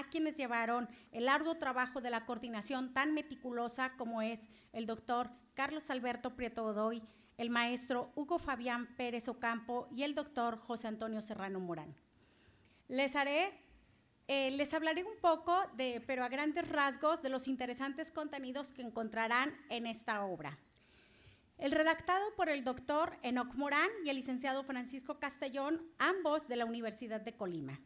a quienes llevaron el arduo trabajo de la coordinación tan meticulosa como es el doctor Carlos Alberto Prieto Godoy, el maestro Hugo Fabián Pérez Ocampo y el doctor José Antonio Serrano Morán. Les hablaré un poco, pero a grandes rasgos, de los interesantes contenidos que encontrarán en esta obra. El redactado por el doctor Enoc Morán y el licenciado Francisco Castellón, ambos de la Universidad de Colima.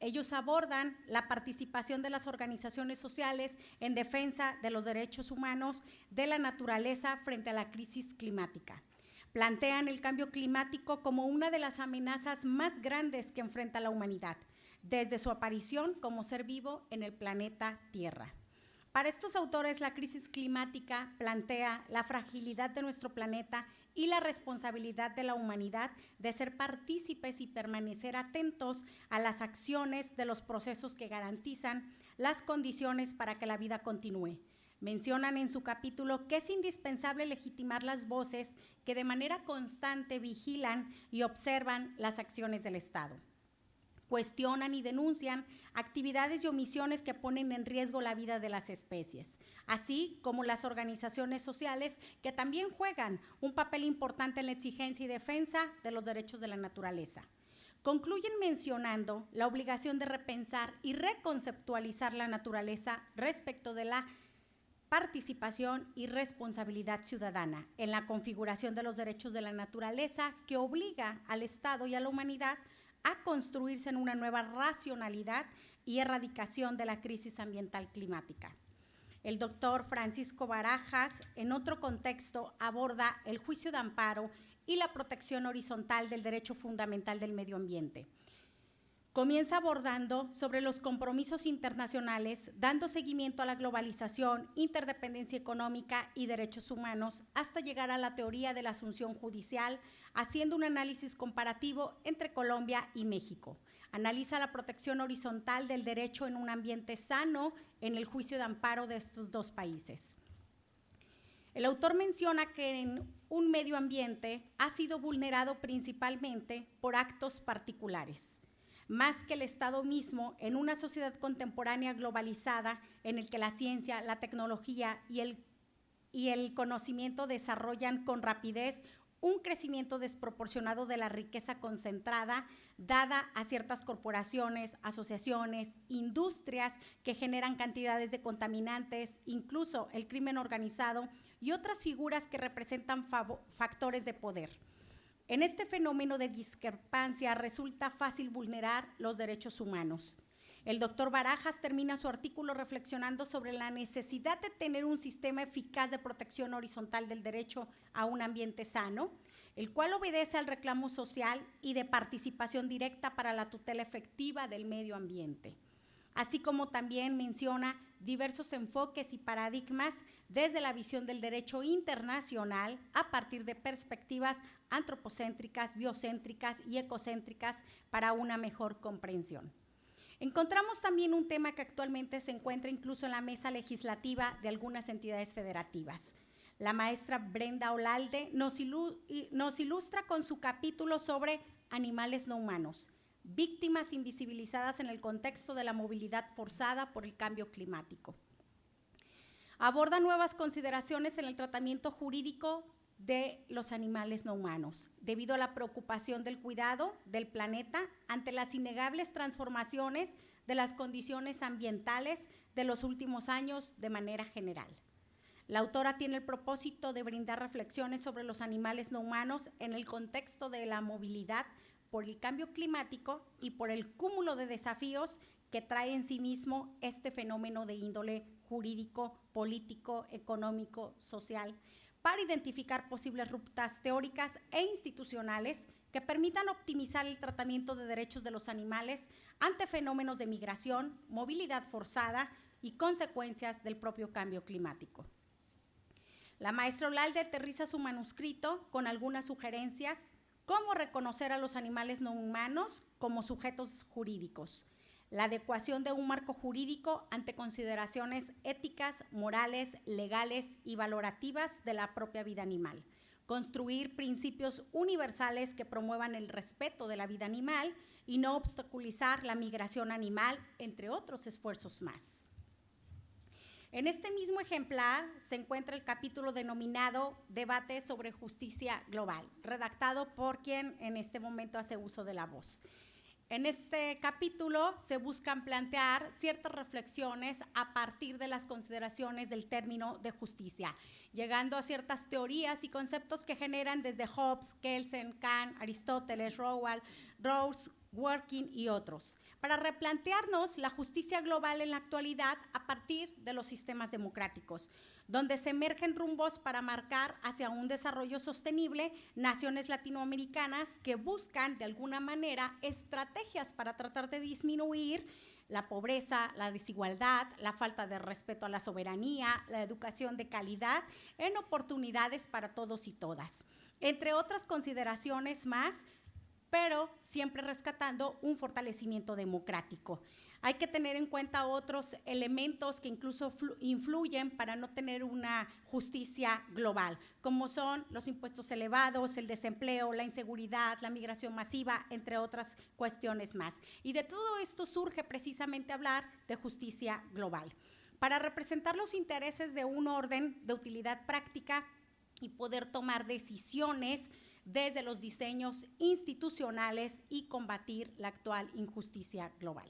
Ellos abordan la participación de las organizaciones sociales en defensa de los derechos humanos de la naturaleza frente a la crisis climática. Plantean el cambio climático como una de las amenazas más grandes que enfrenta la humanidad, desde su aparición como ser vivo en el planeta Tierra. Para estos autores, la crisis climática plantea la fragilidad de nuestro planeta y la responsabilidad de la humanidad de ser partícipes y permanecer atentos a las acciones de los procesos que garantizan las condiciones para que la vida continúe. Mencionan en su capítulo que es indispensable legitimar las voces que de manera constante vigilan y observan las acciones del Estado. Cuestionan y denuncian actividades y omisiones que ponen en riesgo la vida de las especies, así como las organizaciones sociales que también juegan un papel importante en la exigencia y defensa de los derechos de la naturaleza. Concluyen mencionando la obligación de repensar y reconceptualizar la naturaleza respecto de la participación y responsabilidad ciudadana en la configuración de los derechos de la naturaleza que obliga al Estado y a la humanidad a construirse en una nueva racionalidad y erradicación de la crisis ambiental climática. El doctor Francisco Barajas, en otro contexto, aborda el juicio de amparo y la protección horizontal del derecho fundamental del medio ambiente. Comienza abordando sobre los compromisos internacionales, dando seguimiento a la globalización, interdependencia económica y derechos humanos, hasta llegar a la teoría de la asunción judicial, haciendo un análisis comparativo entre Colombia y México. Analiza la protección horizontal del derecho en un ambiente sano en el juicio de amparo de estos dos países. El autor menciona que en un medio ambiente ha sido vulnerado principalmente por actos particulares, más que el Estado mismo, en una sociedad contemporánea globalizada en el que la ciencia, la tecnología y el conocimiento desarrollan con rapidez un crecimiento desproporcionado de la riqueza concentrada dada a ciertas corporaciones, asociaciones, industrias que generan cantidades de contaminantes, incluso el crimen organizado y otras figuras que representan factores de poder. En este fenómeno de discrepancia resulta fácil vulnerar los derechos humanos. El doctor Barajas termina su artículo reflexionando sobre la necesidad de tener un sistema eficaz de protección horizontal del derecho a un ambiente sano, el cual obedece al reclamo social y de participación directa para la tutela efectiva del medio ambiente. Así como también menciona diversos enfoques y paradigmas desde la visión del derecho internacional a partir de perspectivas antropocéntricas, biocéntricas y ecocéntricas para una mejor comprensión. Encontramos también un tema que actualmente se encuentra incluso en la mesa legislativa de algunas entidades federativas. La maestra Brenda Olalde nos ilustra con su capítulo sobre animales no humanos, víctimas invisibilizadas en el contexto de la movilidad forzada por el cambio climático. Aborda nuevas consideraciones en el tratamiento jurídico de los animales no humanos, debido a la preocupación del cuidado del planeta ante las innegables transformaciones de las condiciones ambientales de los últimos años de manera general. La autora tiene el propósito de brindar reflexiones sobre los animales no humanos en el contexto de la movilidad por el cambio climático y por el cúmulo de desafíos que trae en sí mismo este fenómeno de índole jurídico, político, económico, social, para identificar posibles rutas teóricas e institucionales que permitan optimizar el tratamiento de derechos de los animales ante fenómenos de migración, movilidad forzada y consecuencias del propio cambio climático. La maestra Olalde aterriza su manuscrito con algunas sugerencias: cómo reconocer a los animales no humanos como sujetos jurídicos, la adecuación de un marco jurídico ante consideraciones éticas, morales, legales y valorativas de la propia vida animal, construir principios universales que promuevan el respeto de la vida animal y no obstaculizar la migración animal, entre otros esfuerzos más. En este mismo ejemplar se encuentra el capítulo denominado Debate sobre Justicia Global, redactado por quien en este momento hace uso de la voz. En este capítulo se buscan plantear ciertas reflexiones a partir de las consideraciones del término de justicia, llegando a ciertas teorías y conceptos que generan desde Hobbes, Kelsen, Kant, Aristóteles, Rowell, Rawls, Dworkin y otros, para replantearnos la justicia global en la actualidad a partir de los sistemas democráticos, donde se emergen rumbos para marcar hacia un desarrollo sostenible naciones latinoamericanas que buscan de alguna manera estrategias para tratar de disminuir la pobreza, la desigualdad, la falta de respeto a la soberanía, la educación de calidad en oportunidades para todos y todas, entre otras consideraciones más, pero siempre rescatando un fortalecimiento democrático. Hay que tener en cuenta otros elementos que incluso influyen para no tener una justicia global, como son los impuestos elevados, el desempleo, la inseguridad, la migración masiva, entre otras cuestiones más. Y de todo esto surge precisamente hablar de justicia global, para representar los intereses de un orden de utilidad práctica y poder tomar decisiones desde los diseños institucionales y combatir la actual injusticia global.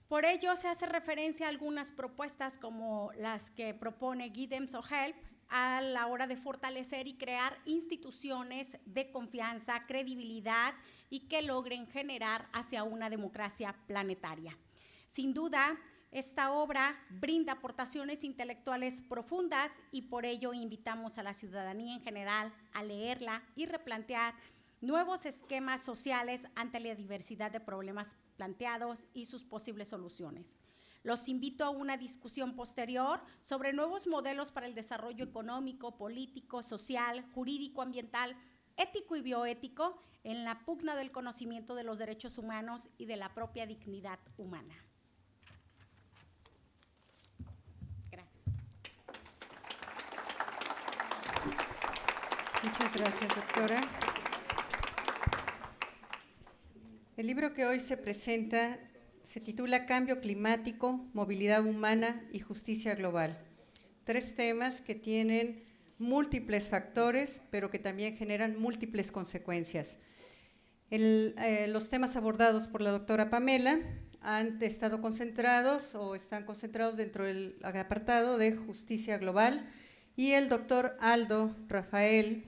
Por ello, se hace referencia a algunas propuestas como las que propone Giddens o Help a la hora de fortalecer y crear instituciones de confianza, credibilidad y que logren generar hacia una democracia planetaria. Sin duda, esta obra brinda aportaciones intelectuales profundas y por ello invitamos a la ciudadanía en general a leerla y replantear nuevos esquemas sociales ante la diversidad de problemas planteados y sus posibles soluciones. Los invito a una discusión posterior sobre nuevos modelos para el desarrollo económico, político, social, jurídico, ambiental, ético y bioético en la pugna del conocimiento de los derechos humanos y de la propia dignidad humana. Muchas gracias, doctora. El libro que hoy se presenta se titula Cambio climático, movilidad humana y justicia global. 3 temas que tienen múltiples factores, pero que también generan múltiples consecuencias. Los temas abordados por la doctora Pamela han estado concentrados o están concentrados dentro del apartado de justicia global y el doctor Aldo Rafael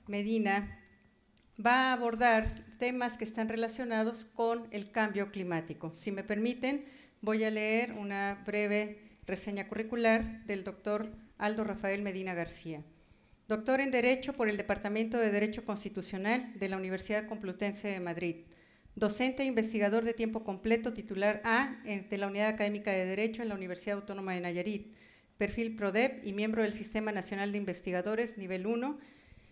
Medina va a abordar temas que están relacionados con el cambio climático. Si me permiten, voy a leer una breve reseña curricular del doctor Aldo Rafael Medina García. Doctor en Derecho por el Departamento de Derecho Constitucional de la Universidad Complutense de Madrid. Docente e investigador de tiempo completo, titular A de la Unidad Académica de Derecho en la Universidad Autónoma de Nayarit. Perfil PRODEP y miembro del Sistema Nacional de Investigadores, nivel 1.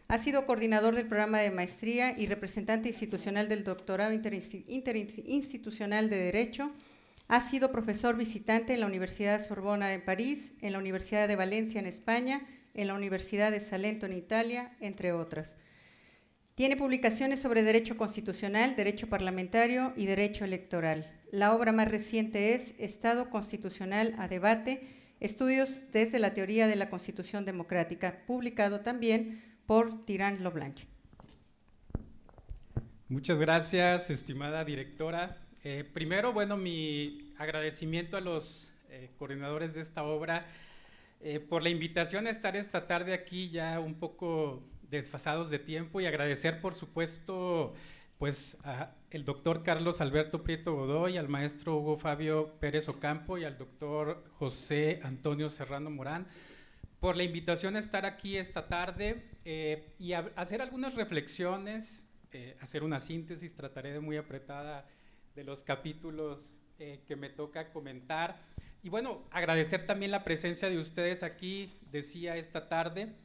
Ha sido coordinador del programa de maestría y representante institucional del doctorado interinstitucional de Derecho. Ha sido profesor visitante en la Universidad Sorbona en París, en la Universidad de Valencia en España, en la Universidad de Salento en Italia, entre otras. Tiene publicaciones sobre Derecho Constitucional, Derecho Parlamentario y Derecho Electoral. La obra más reciente es Estado Constitucional a Debate, Estudios desde la Teoría de la Constitución Democrática, publicado también por Tirán Loblanche. Muchas gracias, estimada directora. Primero, bueno, mi agradecimiento a los coordinadores de esta obra por la invitación a estar esta tarde aquí ya un poco desfasados de tiempo y agradecer, por supuesto, pues al doctor Carlos Alberto Prieto Godoy, al maestro Hugo Fabio Pérez Ocampo y al doctor José Antonio Serrano Morán por la invitación a estar aquí esta tarde y hacer algunas reflexiones, hacer una síntesis, trataré de muy apretada de los capítulos que me toca comentar. Y bueno, agradecer también la presencia de ustedes aquí, decía, esta tarde,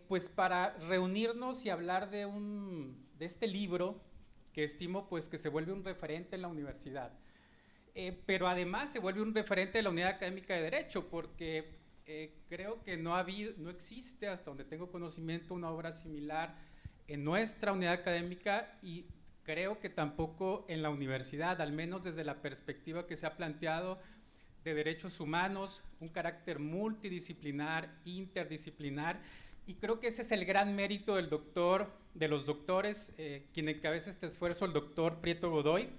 pues para reunirnos y hablar de este libro que estimo pues que se vuelve un referente en la universidad. Pero además se vuelve un referente de la Unidad Académica de Derecho porque creo que no existe, hasta donde tengo conocimiento, una obra similar en nuestra unidad académica y creo que tampoco en la universidad, al menos desde la perspectiva que se ha planteado de derechos humanos, un carácter multidisciplinar, interdisciplinar, y creo que ese es el gran mérito de los doctores, quien encabeza este esfuerzo, el doctor Prieto Godoy.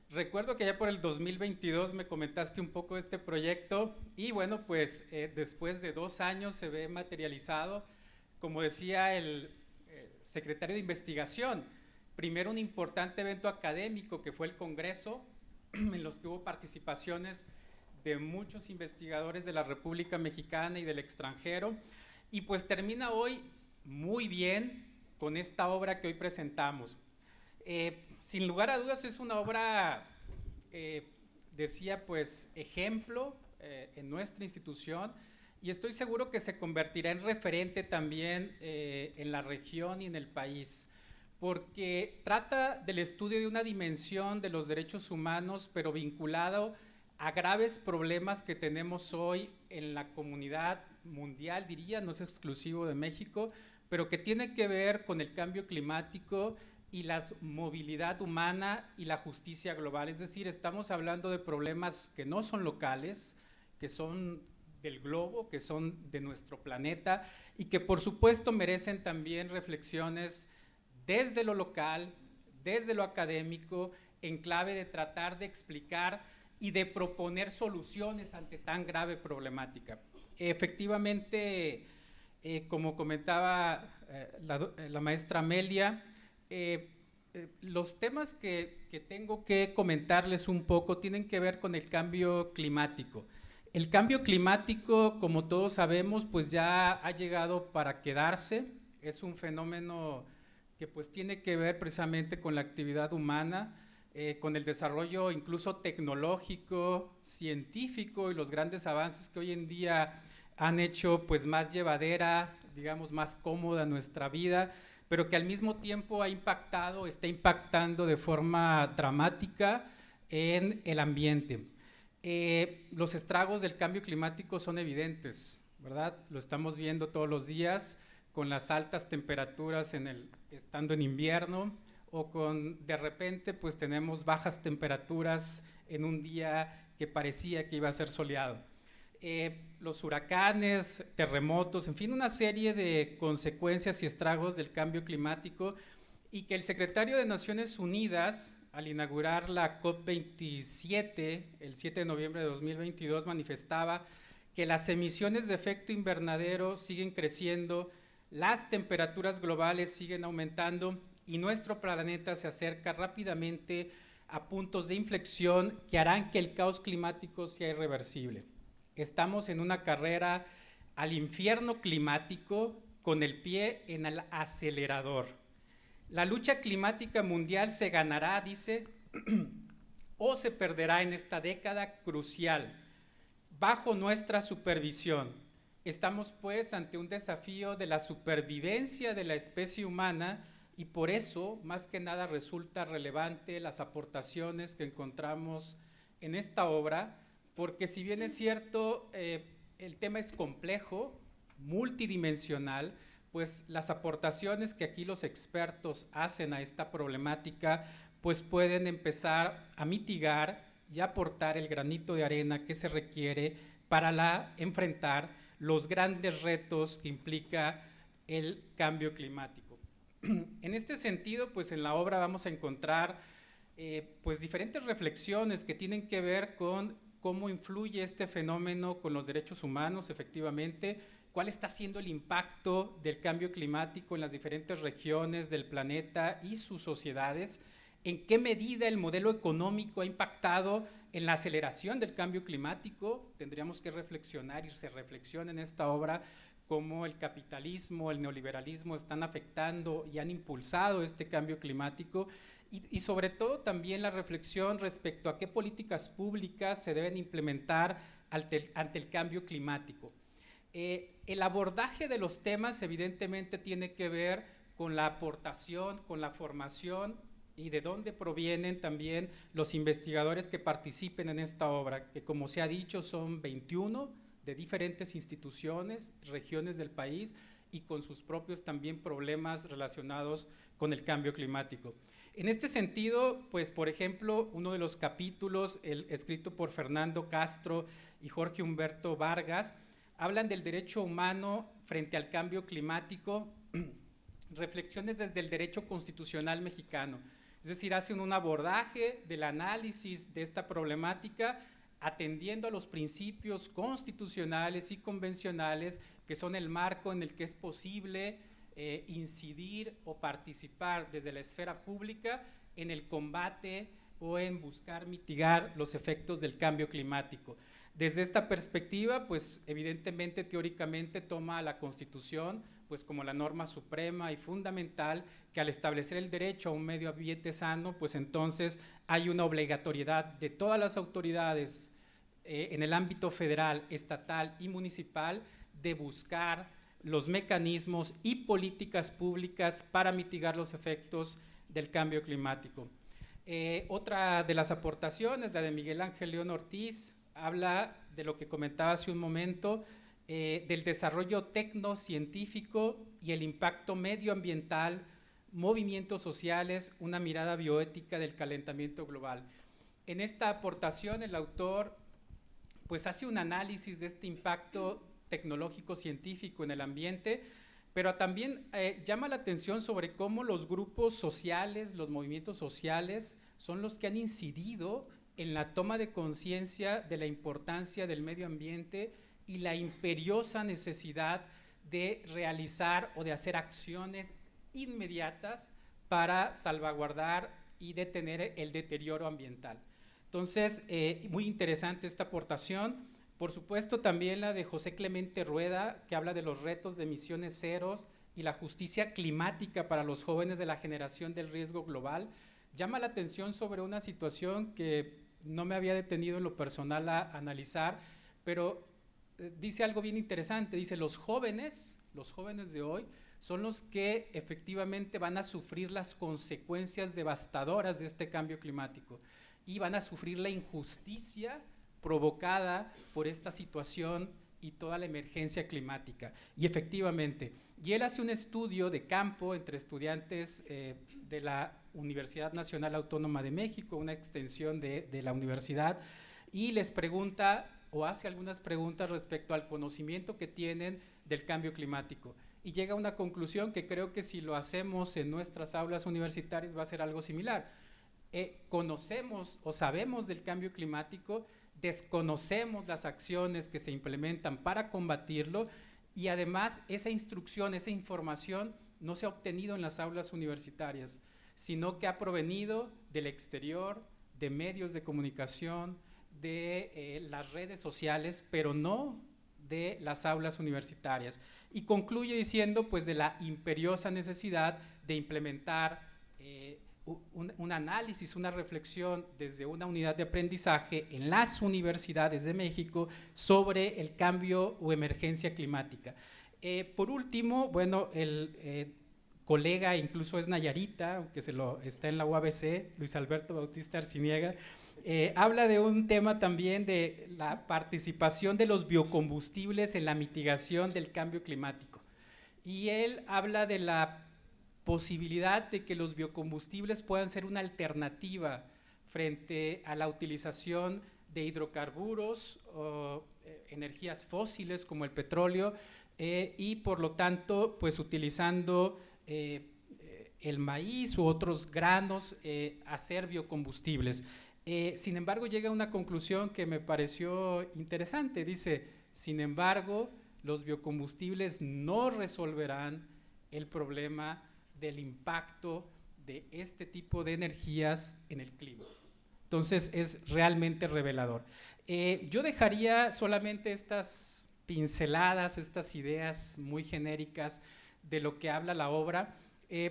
Recuerdo que ya por el 2022 me comentaste un poco de este proyecto y bueno, pues después de 2 años se ve materializado, como decía el secretario de investigación, primero un importante evento académico que fue el Congreso, en los que hubo participaciones de muchos investigadores de la República Mexicana y del extranjero, y pues termina hoy muy bien con esta obra que hoy presentamos. Sin lugar a dudas es una obra, decía, pues ejemplo en nuestra institución, y estoy seguro que se convertirá en referente también en la región y en el país, porque trata del estudio de una dimensión de los derechos humanos, pero vinculado a graves problemas que tenemos hoy en la comunidad mundial, diría, no es exclusivo de México, pero que tiene que ver con el cambio climático y la movilidad humana y la justicia global. Es decir, estamos hablando de problemas que no son locales, que son del globo, que son de nuestro planeta y que por supuesto merecen también reflexiones desde lo local, desde lo académico, en clave de tratar de explicar y de proponer soluciones ante tan grave problemática. Efectivamente, como comentaba la maestra Amelia, los temas que tengo que comentarles un poco tienen que ver con el cambio climático. El cambio climático, como todos sabemos, pues ya ha llegado para quedarse, es un fenómeno que pues tiene que ver precisamente con la actividad humana, con el desarrollo incluso tecnológico, científico y los grandes avances que hoy en día han hecho pues más llevadera, digamos más cómoda nuestra vida, pero que al mismo tiempo está impactando de forma dramática en el ambiente. Los estragos del cambio climático son evidentes, ¿verdad? Lo estamos viendo todos los días con las altas temperaturas estando en invierno, o con de repente pues tenemos bajas temperaturas en un día que parecía que iba a ser soleado. Los huracanes, terremotos, en fin, una serie de consecuencias y estragos del cambio climático, y que el secretario de Naciones Unidas, al inaugurar la COP27, el 7 de noviembre de 2022, manifestaba que las emisiones de efecto invernadero siguen creciendo, las temperaturas globales siguen aumentando y nuestro planeta se acerca rápidamente a puntos de inflexión que harán que el caos climático sea irreversible. Estamos en una carrera al infierno climático con el pie en el acelerador. La lucha climática mundial se ganará, dice, o se perderá en esta década crucial, bajo nuestra supervisión. Estamos pues ante un desafío de la supervivencia de la especie humana, y por eso, más que nada, resulta relevante las aportaciones que encontramos en esta obra, porque si bien es cierto, el tema es complejo, multidimensional, pues las aportaciones que aquí los expertos hacen a esta problemática, pues pueden empezar a mitigar y aportar el granito de arena que se requiere para enfrentar los grandes retos que implica el cambio climático. En este sentido, pues en la obra vamos a encontrar pues diferentes reflexiones que tienen que ver con cómo influye este fenómeno con los derechos humanos, efectivamente, cuál está siendo el impacto del cambio climático en las diferentes regiones del planeta y sus sociedades, en qué medida el modelo económico ha impactado en la aceleración del cambio climático. Tendríamos que reflexionar, y se reflexiona en esta obra, cómo el capitalismo, el neoliberalismo están afectando y han impulsado este cambio climático, y sobre todo también la reflexión respecto a qué políticas públicas se deben implementar ante el cambio climático. El abordaje de los temas evidentemente tiene que ver con la aportación, con la formación y de dónde provienen también los investigadores que participen en esta obra, que como se ha dicho son 21 de diferentes instituciones, regiones del país y con sus propios también problemas relacionados con el cambio climático. En este sentido, pues por ejemplo, uno de los capítulos escrito por Fernando Castro y Jorge Humberto Vargas hablan del derecho humano frente al cambio climático, reflexiones desde el derecho constitucional mexicano. Es decir, hacen un abordaje del análisis de esta problemática atendiendo a los principios constitucionales y convencionales que son el marco en el que es posible incidir o participar desde la esfera pública en el combate o en buscar mitigar los efectos del cambio climático. Desde esta perspectiva, pues evidentemente, teóricamente, toma a la Constitución pues como la norma suprema y fundamental, que al establecer el derecho a un medio ambiente sano, pues entonces hay una obligatoriedad de todas las autoridades en el ámbito federal, estatal y municipal de buscar los mecanismos y políticas públicas para mitigar los efectos del cambio climático. Otra de las aportaciones, la de Miguel Ángel León Ortiz, habla de lo que comentaba hace un momento, del desarrollo tecnocientífico y el impacto medioambiental, movimientos sociales, una mirada bioética del calentamiento global. En esta aportación el autor pues hace un análisis de este impacto tecnológico científico en el ambiente, pero también llama la atención sobre cómo los grupos sociales, los movimientos sociales son los que han incidido en la toma de conciencia de la importancia del medio ambiente y la imperiosa necesidad de realizar o de hacer acciones inmediatas para salvaguardar y detener el deterioro ambiental. Entonces, muy interesante esta aportación. Por supuesto, también la de José Clemente Rueda, que habla de los retos de emisiones ceros y la justicia climática para los jóvenes de la generación del riesgo global. Llama la atención sobre una situación que no me había detenido en lo personal a analizar, pero dice algo bien interesante. Dice, los jóvenes de hoy son los que efectivamente van a sufrir las consecuencias devastadoras de este cambio climático y van a sufrir la injusticia provocada por esta situación y toda la emergencia climática. Y efectivamente, y él hace un estudio de campo entre estudiantes de la Universidad Nacional Autónoma de México, una extensión de la universidad, y les pregunta o hace algunas preguntas respecto al conocimiento que tienen del cambio climático. Y llega a una conclusión que creo que si lo hacemos en nuestras aulas universitarias va a ser algo similar. Conocemos o sabemos del cambio climático, desconocemos las acciones que se implementan para combatirlo y además esa instrucción, esa información no se ha obtenido en las aulas universitarias, sino que ha provenido del exterior, de medios de comunicación, de las redes sociales, pero no de las aulas universitarias. Y concluye diciendo pues de la imperiosa necesidad de implementar un análisis, una reflexión desde una unidad de aprendizaje en las universidades de México sobre el cambio o emergencia climática. Por último, bueno, el colega, incluso es nayarita, aunque está en la UABC, Luis Alberto Bautista Arciniega, habla de un tema también de la participación de los biocombustibles en la mitigación del cambio climático. Y él habla de la posibilidad de que los biocombustibles puedan ser una alternativa frente a la utilización de hidrocarburos o energías fósiles como el petróleo y por lo tanto pues utilizando el maíz u otros granos hacer biocombustibles. Sin embargo, llega a una conclusión que me pareció interesante. Dice, sin embargo, los biocombustibles no resolverán el problema del impacto de este tipo de energías en el clima. Entonces, es realmente revelador. Yo dejaría solamente estas pinceladas, estas ideas muy genéricas de lo que habla la obra,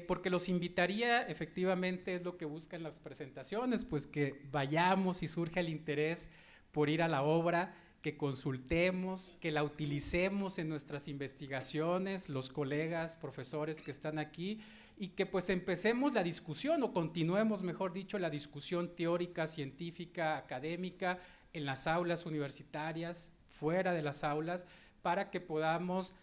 porque los invitaría, efectivamente es lo que buscan las presentaciones, pues que vayamos si surge el interés por ir a la obra, que consultemos, que la utilicemos en nuestras investigaciones, los colegas, profesores que están aquí, y que pues empecemos la discusión o continuemos, mejor dicho, la discusión teórica, científica, académica en las aulas universitarias, fuera de las aulas, para que podamos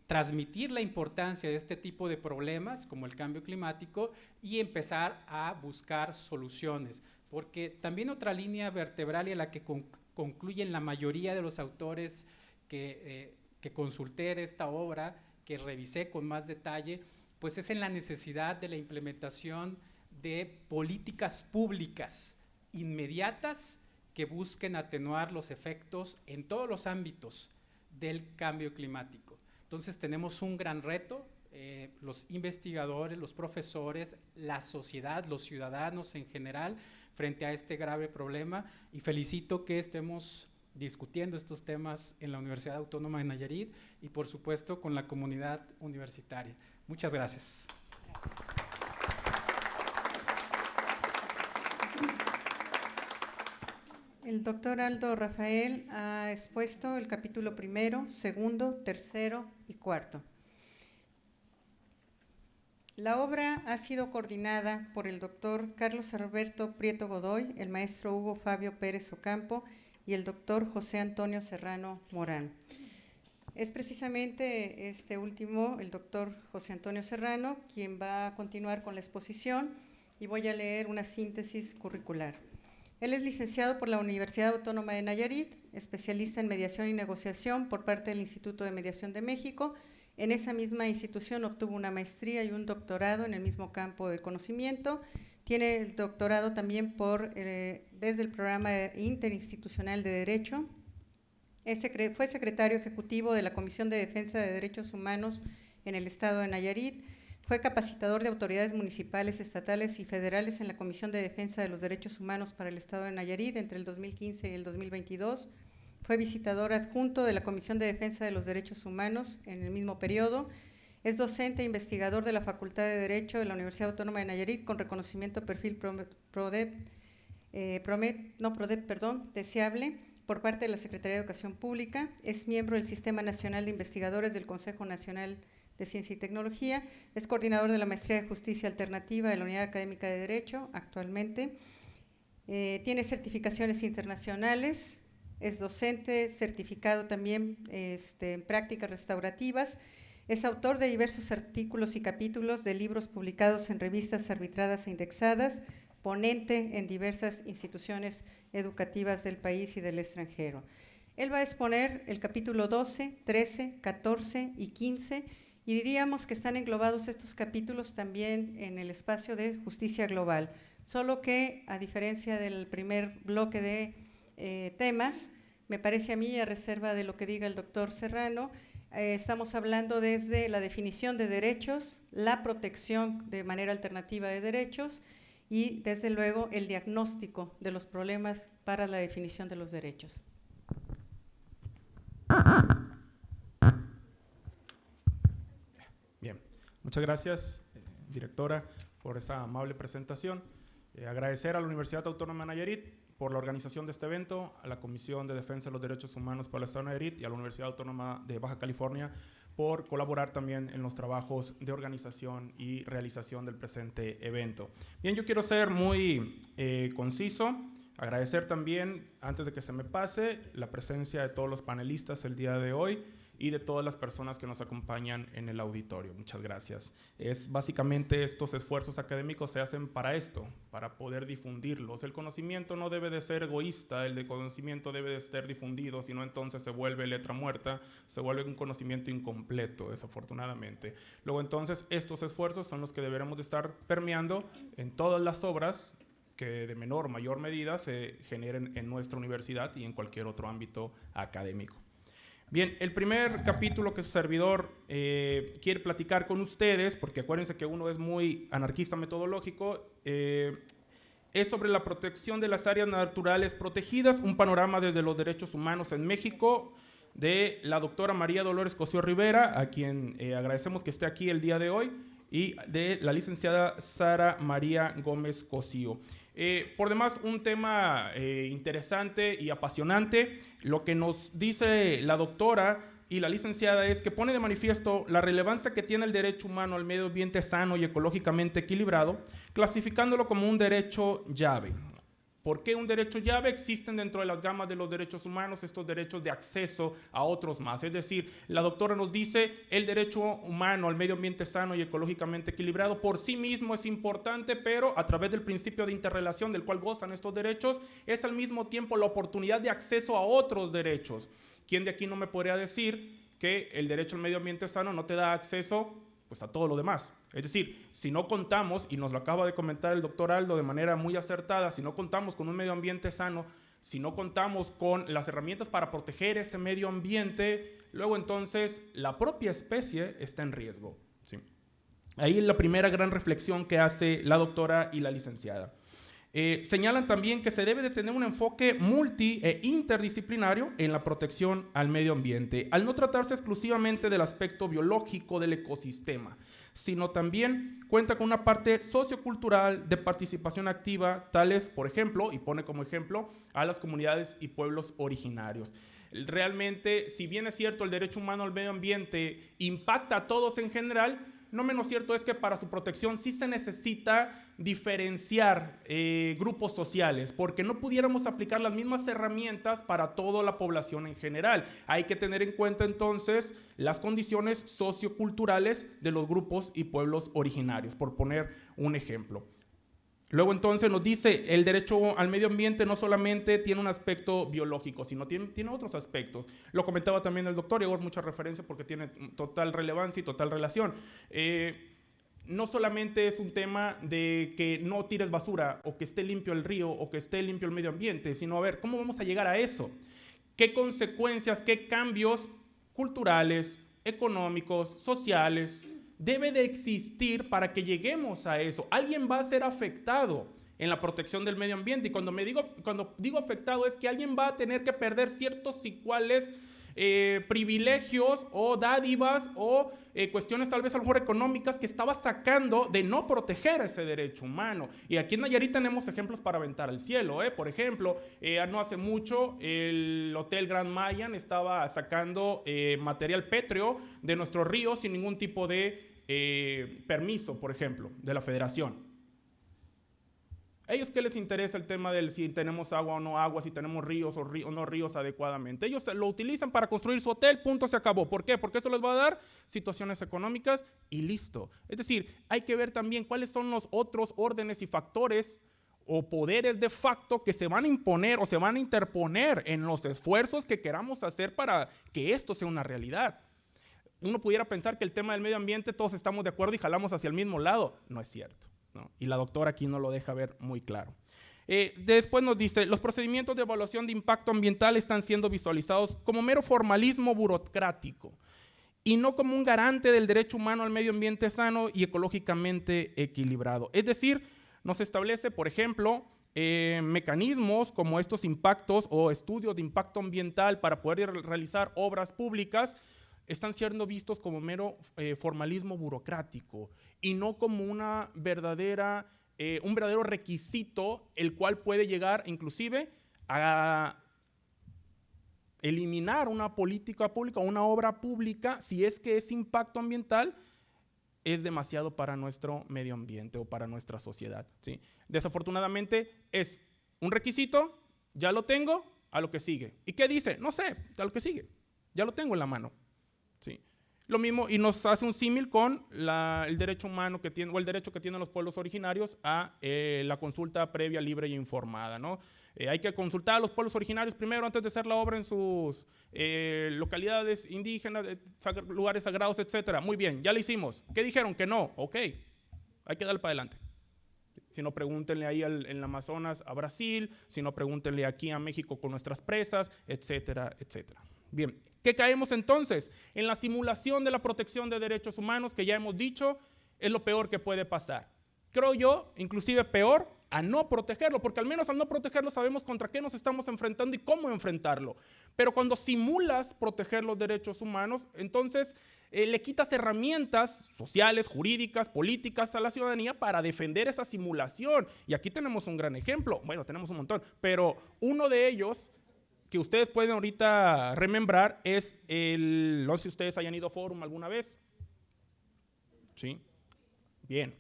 transmitir la importancia de este tipo de problemas como el cambio climático y empezar a buscar soluciones. Porque también otra línea vertebral y a la que concluyen la mayoría de los autores que consulté de esta obra, que revisé con más detalle, pues es en la necesidad de la implementación de políticas públicas inmediatas que busquen atenuar los efectos en todos los ámbitos del cambio climático. Entonces tenemos un gran reto, los investigadores, los profesores, la sociedad, los ciudadanos en general, frente a este grave problema, y felicito que estemos discutiendo estos temas en la Universidad Autónoma de Nayarit y por supuesto con la comunidad universitaria. Muchas gracias. El doctor Aldo Rafael ha expuesto el capítulo 1, 2, 3 y 4. La obra ha sido coordinada por el doctor Carlos Alberto Prieto Godoy, el maestro Hugo Fabio Pérez Ocampo y el doctor José Antonio Serrano Morán. Es precisamente este último, el doctor José Antonio Serrano, quien va a continuar con la exposición, y voy a leer una síntesis curricular. Él es licenciado por la Universidad Autónoma de Nayarit, especialista en mediación y negociación por parte del Instituto de Mediación de México. En esa misma institución obtuvo una maestría y un doctorado en el mismo campo de conocimiento. Tiene el doctorado también desde el programa interinstitucional de Derecho. Fue secretario ejecutivo de la Comisión de Defensa de Derechos Humanos en el Estado de Nayarit. Fue capacitador de autoridades municipales, estatales y federales en la Comisión de Defensa de los Derechos Humanos para el Estado de Nayarit entre el 2015 y el 2022. Fue visitador adjunto de la Comisión de Defensa de los Derechos Humanos en el mismo periodo. Es docente e investigador de la Facultad de Derecho de la Universidad Autónoma de Nayarit con reconocimiento perfil deseable por parte de la Secretaría de Educación Pública. Es miembro del Sistema Nacional de Investigadores del Consejo Nacional de Ciencia y Tecnología, es coordinador de la Maestría de Justicia Alternativa de la Unidad Académica de Derecho actualmente, tiene certificaciones internacionales, es docente, certificado también en prácticas restaurativas, es autor de diversos artículos y capítulos de libros publicados en revistas arbitradas e indexadas, ponente en diversas instituciones educativas del país y del extranjero. Él va a exponer el capítulo 12, 13, 14 y 15, y diríamos que están englobados estos capítulos también en el espacio de justicia global, solo que a diferencia del primer bloque de temas, me parece a mí, a reserva de lo que diga el doctor Serrano, estamos hablando desde la definición de derechos, la protección de manera alternativa de derechos y desde luego el diagnóstico de los problemas para la definición de los derechos. Bien, muchas gracias, directora, por esa amable presentación. Agradecer a la Universidad Autónoma de Nayarit por la organización de este evento, a la Comisión de Defensa de los Derechos Humanos para el Estado de Nayarit y a la Universidad Autónoma de Baja California por colaborar también en los trabajos de organización y realización del presente evento. Bien, yo quiero ser muy conciso, agradecer también, antes de que se me pase, la presencia de todos los panelistas el día de hoy y de todas las personas que nos acompañan en el auditorio. Muchas gracias. Básicamente estos esfuerzos académicos se hacen para esto, para poder difundirlos. El conocimiento no debe de ser egoísta, el conocimiento debe de ser difundido, sino entonces se vuelve letra muerta, se vuelve un conocimiento incompleto, desafortunadamente. Luego entonces estos esfuerzos son los que deberemos de estar permeando en todas las obras que de menor o mayor medida se generen en nuestra universidad y en cualquier otro ámbito académico. Bien, el primer capítulo que su servidor quiere platicar con ustedes, porque acuérdense que uno es muy anarquista metodológico, es sobre la protección de las áreas naturales protegidas, un panorama desde los derechos humanos en México, de la doctora María Dolores Cosío Rivera, a quien agradecemos que esté aquí el día de hoy, y de la licenciada Sara María Gómez Cosío. Por demás, un tema interesante y apasionante. Lo que nos dice la doctora y la licenciada es que pone de manifiesto la relevancia que tiene el derecho humano al medio ambiente sano y ecológicamente equilibrado, clasificándolo como un derecho llave. ¿Por qué un derecho llave? Existen dentro de las gamas de los derechos humanos estos derechos de acceso a otros más. Es decir, la doctora nos dice, el derecho humano al medio ambiente sano y ecológicamente equilibrado por sí mismo es importante, pero a través del principio de interrelación del cual gozan estos derechos, es al mismo tiempo la oportunidad de acceso a otros derechos. ¿Quién de aquí no me podría decir que el derecho al medio ambiente sano no te da acceso pues a todo lo demás? Es decir, si no contamos, y nos lo acaba de comentar el doctor Aldo de manera muy acertada, si no contamos con un medio ambiente sano, si no contamos con las herramientas para proteger ese medio ambiente, luego entonces la propia especie está en riesgo. ¿Sí? Ahí es la primera gran reflexión que hace la doctora y la licenciada. Señalan también que se debe de tener un enfoque multi e interdisciplinario en la protección al medio ambiente, al no tratarse exclusivamente del aspecto biológico del ecosistema, sino también cuenta con una parte sociocultural de participación activa, tales, por ejemplo, y pone como ejemplo, a las comunidades y pueblos originarios. Realmente, si bien es cierto el derecho humano al medio ambiente impacta a todos en general, no menos cierto es que para su protección sí se necesita diferenciar grupos sociales, porque no pudiéramos aplicar las mismas herramientas para toda la población en general. Hay que tener en cuenta entonces las condiciones socioculturales de los grupos y pueblos originarios, por poner un ejemplo. Luego entonces nos dice, el derecho al medio ambiente no solamente tiene un aspecto biológico, sino tiene otros aspectos. Lo comentaba también el doctor, y hago mucha referencia porque tiene total relevancia y total relación. No solamente es un tema de que no tires basura, o que esté limpio el río, o que esté limpio el medio ambiente, sino a ver, ¿cómo vamos a llegar a eso? ¿Qué consecuencias, qué cambios culturales, económicos, sociales debe de existir para que lleguemos a eso? Alguien va a ser afectado en la protección del medio ambiente, y cuando digo afectado es que alguien va a tener que perder ciertos y cuales privilegios o dádivas o cuestiones tal vez a lo mejor económicas que estaba sacando de no proteger ese derecho humano. Y aquí en Nayarit tenemos ejemplos para aventar al cielo. Por ejemplo, no hace mucho el Hotel Grand Mayan estaba sacando material pétreo de nuestros ríos sin ningún tipo de permiso, por ejemplo, de la Federación. ¿A ellos qué les interesa el tema del si tenemos agua o no agua, si tenemos ríos o no ríos adecuadamente? Ellos lo utilizan para construir su hotel, punto, se acabó. ¿Por qué? Porque eso les va a dar situaciones económicas y listo. Es decir, hay que ver también cuáles son los otros órdenes y factores o poderes de facto que se van a imponer o se van a interponer en los esfuerzos que queramos hacer para que esto sea una realidad. Uno pudiera pensar que el tema del medio ambiente todos estamos de acuerdo y jalamos hacia el mismo lado. No es cierto, ¿no? Y la doctora aquí nos lo deja ver muy claro. Después nos dice, los procedimientos de evaluación de impacto ambiental están siendo visualizados como mero formalismo burocrático y no como un garante del derecho humano al medio ambiente sano y ecológicamente equilibrado. Es decir, nos establece, por ejemplo, mecanismos como estos impactos o estudios de impacto ambiental para poder realizar obras públicas, están siendo vistos como mero formalismo burocrático y no como una verdadera, un verdadero requisito el cual puede llegar inclusive a eliminar una política pública o una obra pública si es que ese impacto ambiental es demasiado para nuestro medio ambiente o para nuestra sociedad, ¿sí? Desafortunadamente es un requisito, ya lo tengo, a lo que sigue. ¿Y qué dice? No sé, a lo que sigue, ya lo tengo en la mano. Sí. Lo mismo, y nos hace un símil con el derecho humano que tiene, o el derecho que tienen los pueblos originarios a la consulta previa, libre y informada, ¿no? Hay que consultar a los pueblos originarios primero antes de hacer la obra en sus localidades indígenas, lugares sagrados, etcétera. Muy bien, ya lo hicimos. ¿Qué dijeron? Que no. Ok, hay que darle para adelante. Si no, pregúntenle ahí en el Amazonas a Brasil, si no, pregúntenle aquí a México con nuestras presas, etcétera, etcétera. Bien, ¿qué caemos entonces? En la simulación de la protección de derechos humanos, que ya hemos dicho, es lo peor que puede pasar. Creo yo, inclusive peor, a no protegerlo, porque al menos al no protegerlo sabemos contra qué nos estamos enfrentando y cómo enfrentarlo. Pero cuando simulas proteger los derechos humanos, entonces le quitas herramientas sociales, jurídicas, políticas a la ciudadanía para defender esa simulación. Y aquí tenemos un gran ejemplo, bueno, tenemos un montón, pero uno de ellos que ustedes pueden ahorita remembrar es no sé si ustedes hayan ido a Fórum alguna vez. ¿Sí? Bien.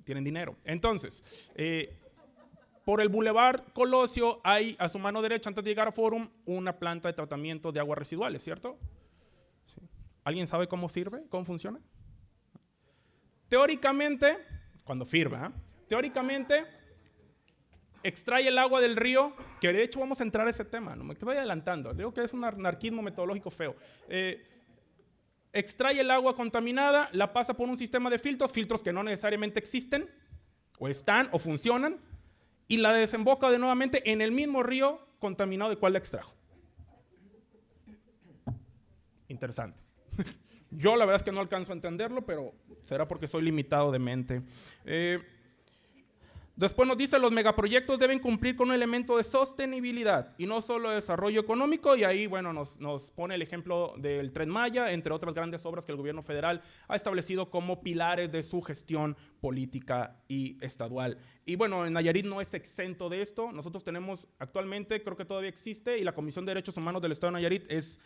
Tienen dinero. Entonces, Por el Boulevard Colosio hay a su mano derecha, antes de llegar a Forum, una planta de tratamiento de aguas residuales, ¿cierto? Sí. ¿Alguien sabe cómo sirve? ¿Cómo funciona? Teóricamente, cuando firma, teóricamente extrae el agua del río, que de hecho vamos a entrar a ese tema, no me estoy adelantando, digo que es un anarquismo metodológico feo. Extrae el agua contaminada, la pasa por un sistema de filtros que no necesariamente existen, o están, o funcionan, y la desemboca de nuevamente en el mismo río contaminado del cual la extrajo. Interesante. Yo la verdad es que no alcanzo a entenderlo, pero será porque soy limitado de mente. Después nos dice, los megaproyectos deben cumplir con un elemento de sostenibilidad y no solo de desarrollo económico, y ahí, bueno, nos pone el ejemplo del Tren Maya, entre otras grandes obras que el gobierno federal ha establecido como pilares de su gestión política y estadual. Y bueno, en Nayarit no es exento de esto. Nosotros tenemos actualmente, creo que todavía existe, y la Comisión de Derechos Humanos del Estado de Nayarit es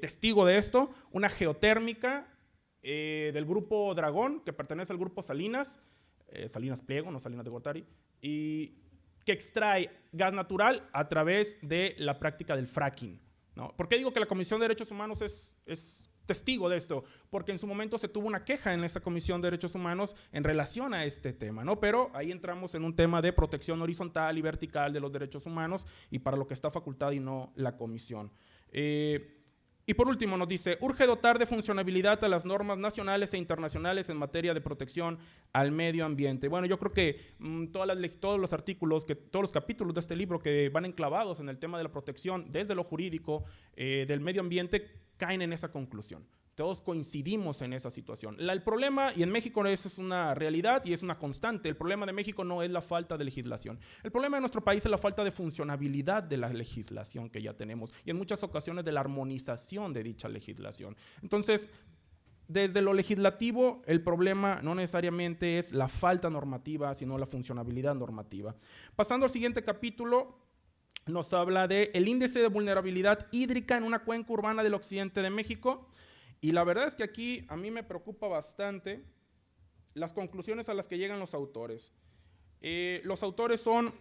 testigo de esto, una geotérmica del Grupo Dragón, que pertenece al Grupo Salinas, Salinas Pliego, no Salinas de Gortari, y que extrae gas natural a través de la práctica del fracking, ¿no? ¿Por qué digo que la Comisión de Derechos Humanos es testigo de esto? Porque en su momento se tuvo una queja en esa Comisión de Derechos Humanos en relación a este tema, ¿no? Pero ahí entramos en un tema de protección horizontal y vertical de los derechos humanos y para lo que está facultado y no la Comisión. Y por último nos dice, urge dotar de funcionabilidad a las normas nacionales e internacionales en materia de protección al medio ambiente. Bueno, yo creo que todos los artículos, todos los capítulos de este libro que van enclavados en el tema de la protección desde lo jurídico del medio ambiente caen en esa conclusión. Todos coincidimos en esa situación. El problema, y en México esa es una realidad y es una constante, el problema de México no es la falta de legislación. El problema de nuestro país es la falta de funcionabilidad de la legislación que ya tenemos y en muchas ocasiones de la armonización de dicha legislación. Entonces, desde lo legislativo, el problema no necesariamente es la falta normativa, sino la funcionabilidad normativa. Pasando al siguiente capítulo, nos habla del índice de vulnerabilidad hídrica en una cuenca urbana del occidente de México. Y la verdad es que aquí a mí me preocupa bastante las conclusiones a las que llegan los autores. Los autores son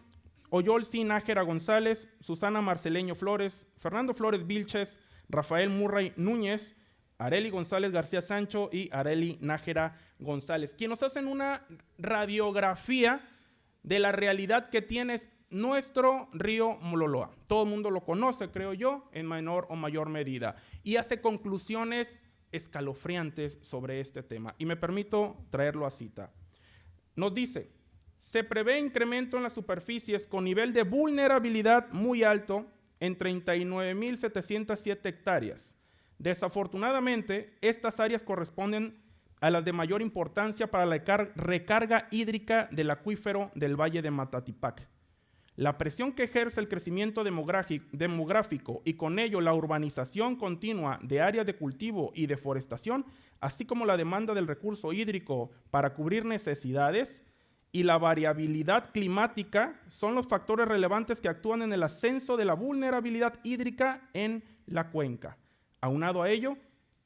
Oyolsi Nájera González, Susana Marceleño Flores, Fernando Flores Vilches, Rafael Murray Núñez, Areli González García Sancho y Areli Nájera González, quienes nos hacen una radiografía de la realidad que tiene nuestro río Mololoa. Todo el mundo lo conoce, creo yo, en menor o mayor medida, y hace conclusiones escalofriantes sobre este tema. Y me permito traerlo a cita. Nos dice, se prevé incremento en las superficies con nivel de vulnerabilidad muy alto en 39.707 hectáreas. Desafortunadamente, estas áreas corresponden a las de mayor importancia para la recarga hídrica del acuífero del Valle de Matatipac. La presión que ejerce el crecimiento demográfico y con ello la urbanización continua de áreas de cultivo y deforestación, así como la demanda del recurso hídrico para cubrir necesidades y la variabilidad climática son los factores relevantes que actúan en el ascenso de la vulnerabilidad hídrica en la cuenca. Aunado a ello,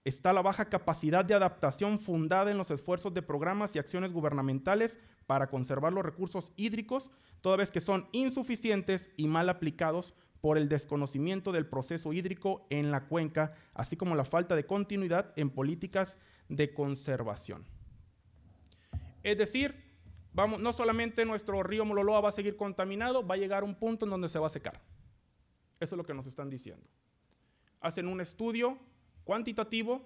está la baja capacidad de adaptación fundada en los esfuerzos de programas y acciones gubernamentales para conservar los recursos hídricos, toda vez que son insuficientes y mal aplicados por el desconocimiento del proceso hídrico en la cuenca, así como la falta de continuidad en políticas de conservación. Es decir, no solamente nuestro río Mololoa va a seguir contaminado, va a llegar a un punto en donde se va a secar. Eso es lo que nos están diciendo. Hacen un estudio cuantitativo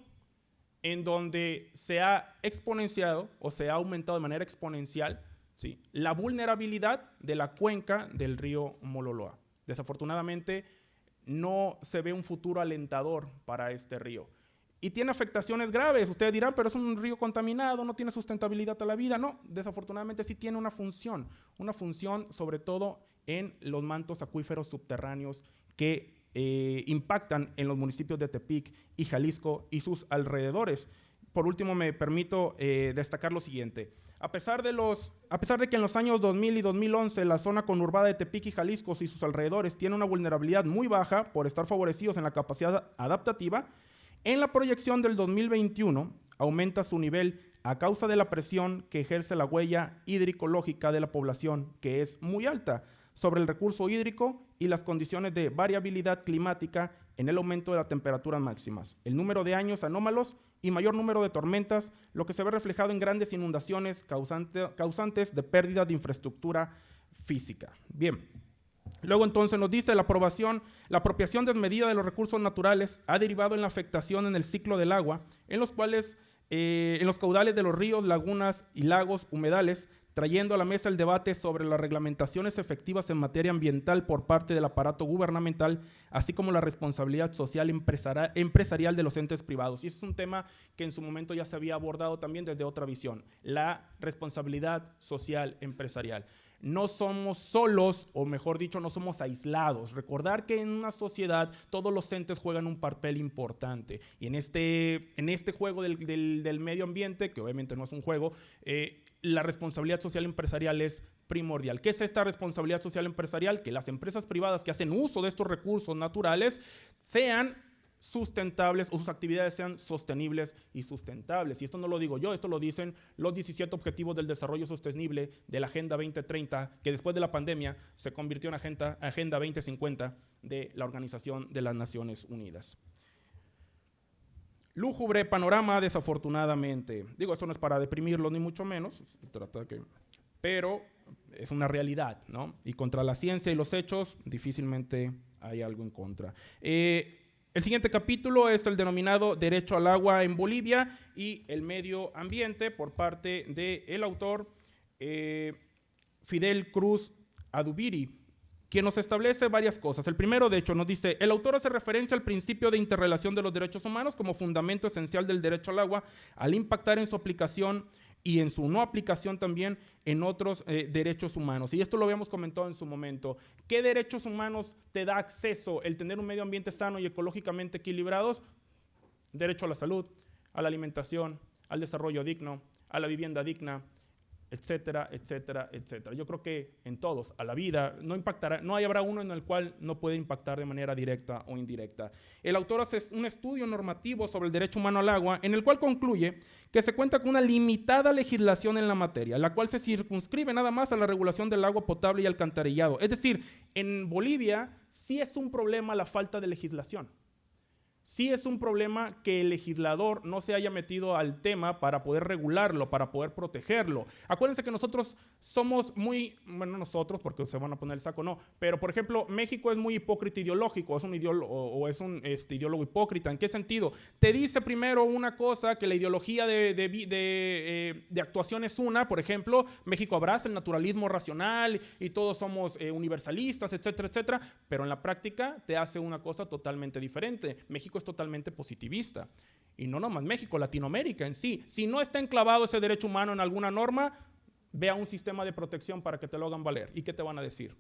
en donde se ha exponenciado o se ha aumentado de manera exponencial, ¿sí?, la vulnerabilidad de la cuenca del río Mololoa. Desafortunadamente, no se ve un futuro alentador para este río. Y tiene afectaciones graves. Ustedes dirán, pero es un río contaminado, no tiene sustentabilidad a la vida. No, desafortunadamente sí tiene una función sobre todo en los mantos acuíferos subterráneos que impactan en los municipios de Tepic y Jalisco y sus alrededores. Por último, me permito destacar lo siguiente. A pesar de que en los años 2000 y 2011 la zona conurbada de Tepic y Jalisco y sus alrededores tiene una vulnerabilidad muy baja por estar favorecidos en la capacidad adaptativa, en la proyección del 2021 aumenta su nivel a causa de la presión que ejerce la huella hidricológica de la población, que es muy alta, sobre el recurso hídrico y las condiciones de variabilidad climática en el aumento de las temperaturas máximas, el número de años anómalos y mayor número de tormentas, lo que se ve reflejado en grandes inundaciones causantes de pérdida de infraestructura física. Bien. Luego entonces nos dice la apropiación desmedida de los recursos naturales ha derivado en la afectación en el ciclo del agua, en los cuales, en los caudales de los ríos, lagunas y lagos humedales, trayendo a la mesa el debate sobre las reglamentaciones efectivas en materia ambiental por parte del aparato gubernamental, así como la responsabilidad social empresarial de los entes privados. Y ese es un tema que en su momento ya se había abordado también desde otra visión, la responsabilidad social empresarial. No somos solos, o mejor dicho, no somos aislados. Recordar que en una sociedad todos los entes juegan un papel importante. Y en este juego del medio ambiente, que obviamente no es un juego, la responsabilidad social empresarial es primordial. ¿Qué es esta responsabilidad social empresarial? Que las empresas privadas que hacen uso de estos recursos naturales sean sustentables o sus actividades sean sostenibles y sustentables. Y esto no lo digo yo, esto lo dicen los 17 Objetivos del Desarrollo Sostenible de la Agenda 2030, que después de la pandemia se convirtió en Agenda 2050 de la Organización de las Naciones Unidas. Lúgubre panorama, desafortunadamente. Digo, esto no es para deprimirlo ni mucho menos, se trata de que, pero es una realidad, ¿no? Y contra la ciencia y los hechos, difícilmente hay algo en contra. El siguiente capítulo es el denominado Derecho al Agua en Bolivia y el Medio Ambiente por parte del autor Fidel Cruz Adubiri, quien nos establece varias cosas. El primero, de hecho, nos dice, el autor hace referencia al principio de interrelación de los derechos humanos como fundamento esencial del derecho al agua, al impactar en su aplicación y en su no aplicación también en otros derechos humanos. Y esto lo habíamos comentado en su momento. ¿Qué derechos humanos te da acceso el tener un medio ambiente sano y ecológicamente equilibrados? Derecho a la salud, a la alimentación, al desarrollo digno, a la vivienda digna, etcétera, etcétera, etcétera. Yo creo que en todos, a la vida, no habrá uno en el cual no puede impactar de manera directa o indirecta. El autor hace un estudio normativo sobre el derecho humano al agua, en el cual concluye que se cuenta con una limitada legislación en la materia, la cual se circunscribe nada más a la regulación del agua potable y alcantarillado. Es decir, en Bolivia sí es un problema la falta de legislación. Sí es un problema que el legislador no se haya metido al tema para poder regularlo, para poder protegerlo. Acuérdense que nosotros somos muy, bueno, nosotros, porque se van a poner el saco, no, pero por ejemplo, México es muy hipócrita ideológico, es un ideólogo hipócrita. ¿En qué sentido? Te dice primero una cosa, que la ideología de actuación es una, por ejemplo, México abraza el naturalismo racional y todos somos universalistas, etcétera, etcétera, pero en la práctica te hace una cosa totalmente diferente. México es totalmente positivista. Y no nomás México, Latinoamérica en sí. Si no está enclavado ese derecho humano en alguna norma, ve a un sistema de protección para que te lo hagan valer. ¿Y qué te van a decir?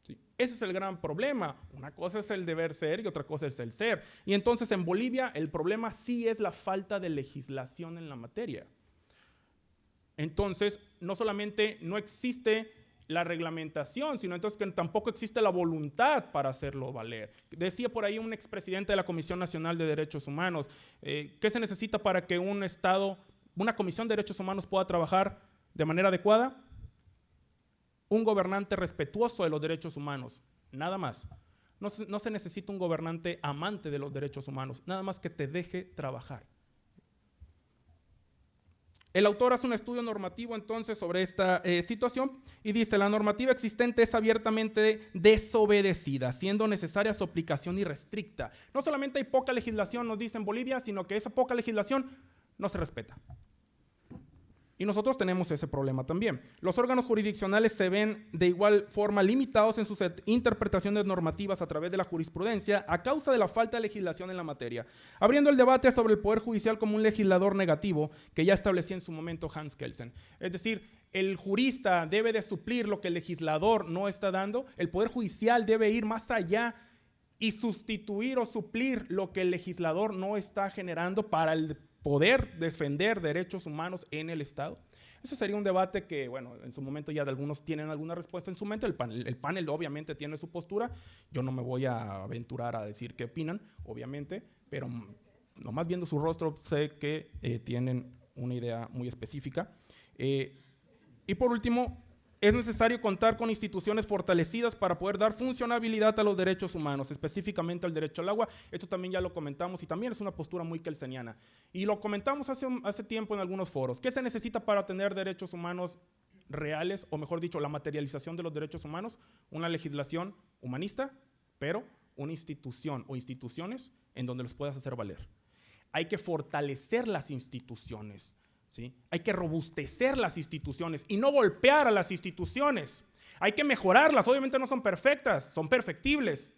¿Sí? Ese es el gran problema. Una cosa es el deber ser y otra cosa es el ser. Y entonces en Bolivia el problema sí es la falta de legislación en la materia. Entonces, no solamente no existe la reglamentación, sino entonces que tampoco existe la voluntad para hacerlo valer. Decía por ahí un expresidente de la Comisión Nacional de Derechos Humanos, ¿qué se necesita para que un Estado, una Comisión de Derechos Humanos pueda trabajar de manera adecuada? Un gobernante respetuoso de los derechos humanos, nada más. No se necesita un gobernante amante de los derechos humanos, nada más que te deje trabajar. El autor hace un estudio normativo entonces sobre esta situación y dice, la normativa existente es abiertamente desobedecida, siendo necesaria su aplicación irrestricta. No solamente hay poca legislación, nos dice en Bolivia, sino que esa poca legislación no se respeta. Y nosotros tenemos ese problema también. Los órganos jurisdiccionales se ven de igual forma limitados en sus interpretaciones normativas a través de la jurisprudencia a causa de la falta de legislación en la materia, abriendo el debate sobre el Poder Judicial como un legislador negativo que ya establecía en su momento Hans Kelsen. Es decir, el jurista debe de suplir lo que el legislador no está dando, el Poder Judicial debe ir más allá y sustituir o suplir lo que el legislador no está generando para el poder defender derechos humanos en el Estado. Ese sería un debate que, bueno, en su momento ya de algunos tienen alguna respuesta en su mente. El panel obviamente tiene su postura. Yo no me voy a aventurar a decir qué opinan, obviamente, pero nomás viendo su rostro sé que tienen una idea muy específica. Y por último, es necesario contar con instituciones fortalecidas para poder dar funcionabilidad a los derechos humanos, específicamente al derecho al agua. Esto también ya lo comentamos y también es una postura muy kelseniana. Y lo comentamos hace tiempo en algunos foros. ¿Qué se necesita para tener derechos humanos reales, o mejor dicho, la materialización de los derechos humanos? Una legislación humanista, pero una institución o instituciones en donde los puedas hacer valer. Hay que fortalecer las instituciones, ¿sí? Hay que robustecer las instituciones y no golpear a las instituciones. Hay que mejorarlas, obviamente no son perfectas, son perfectibles,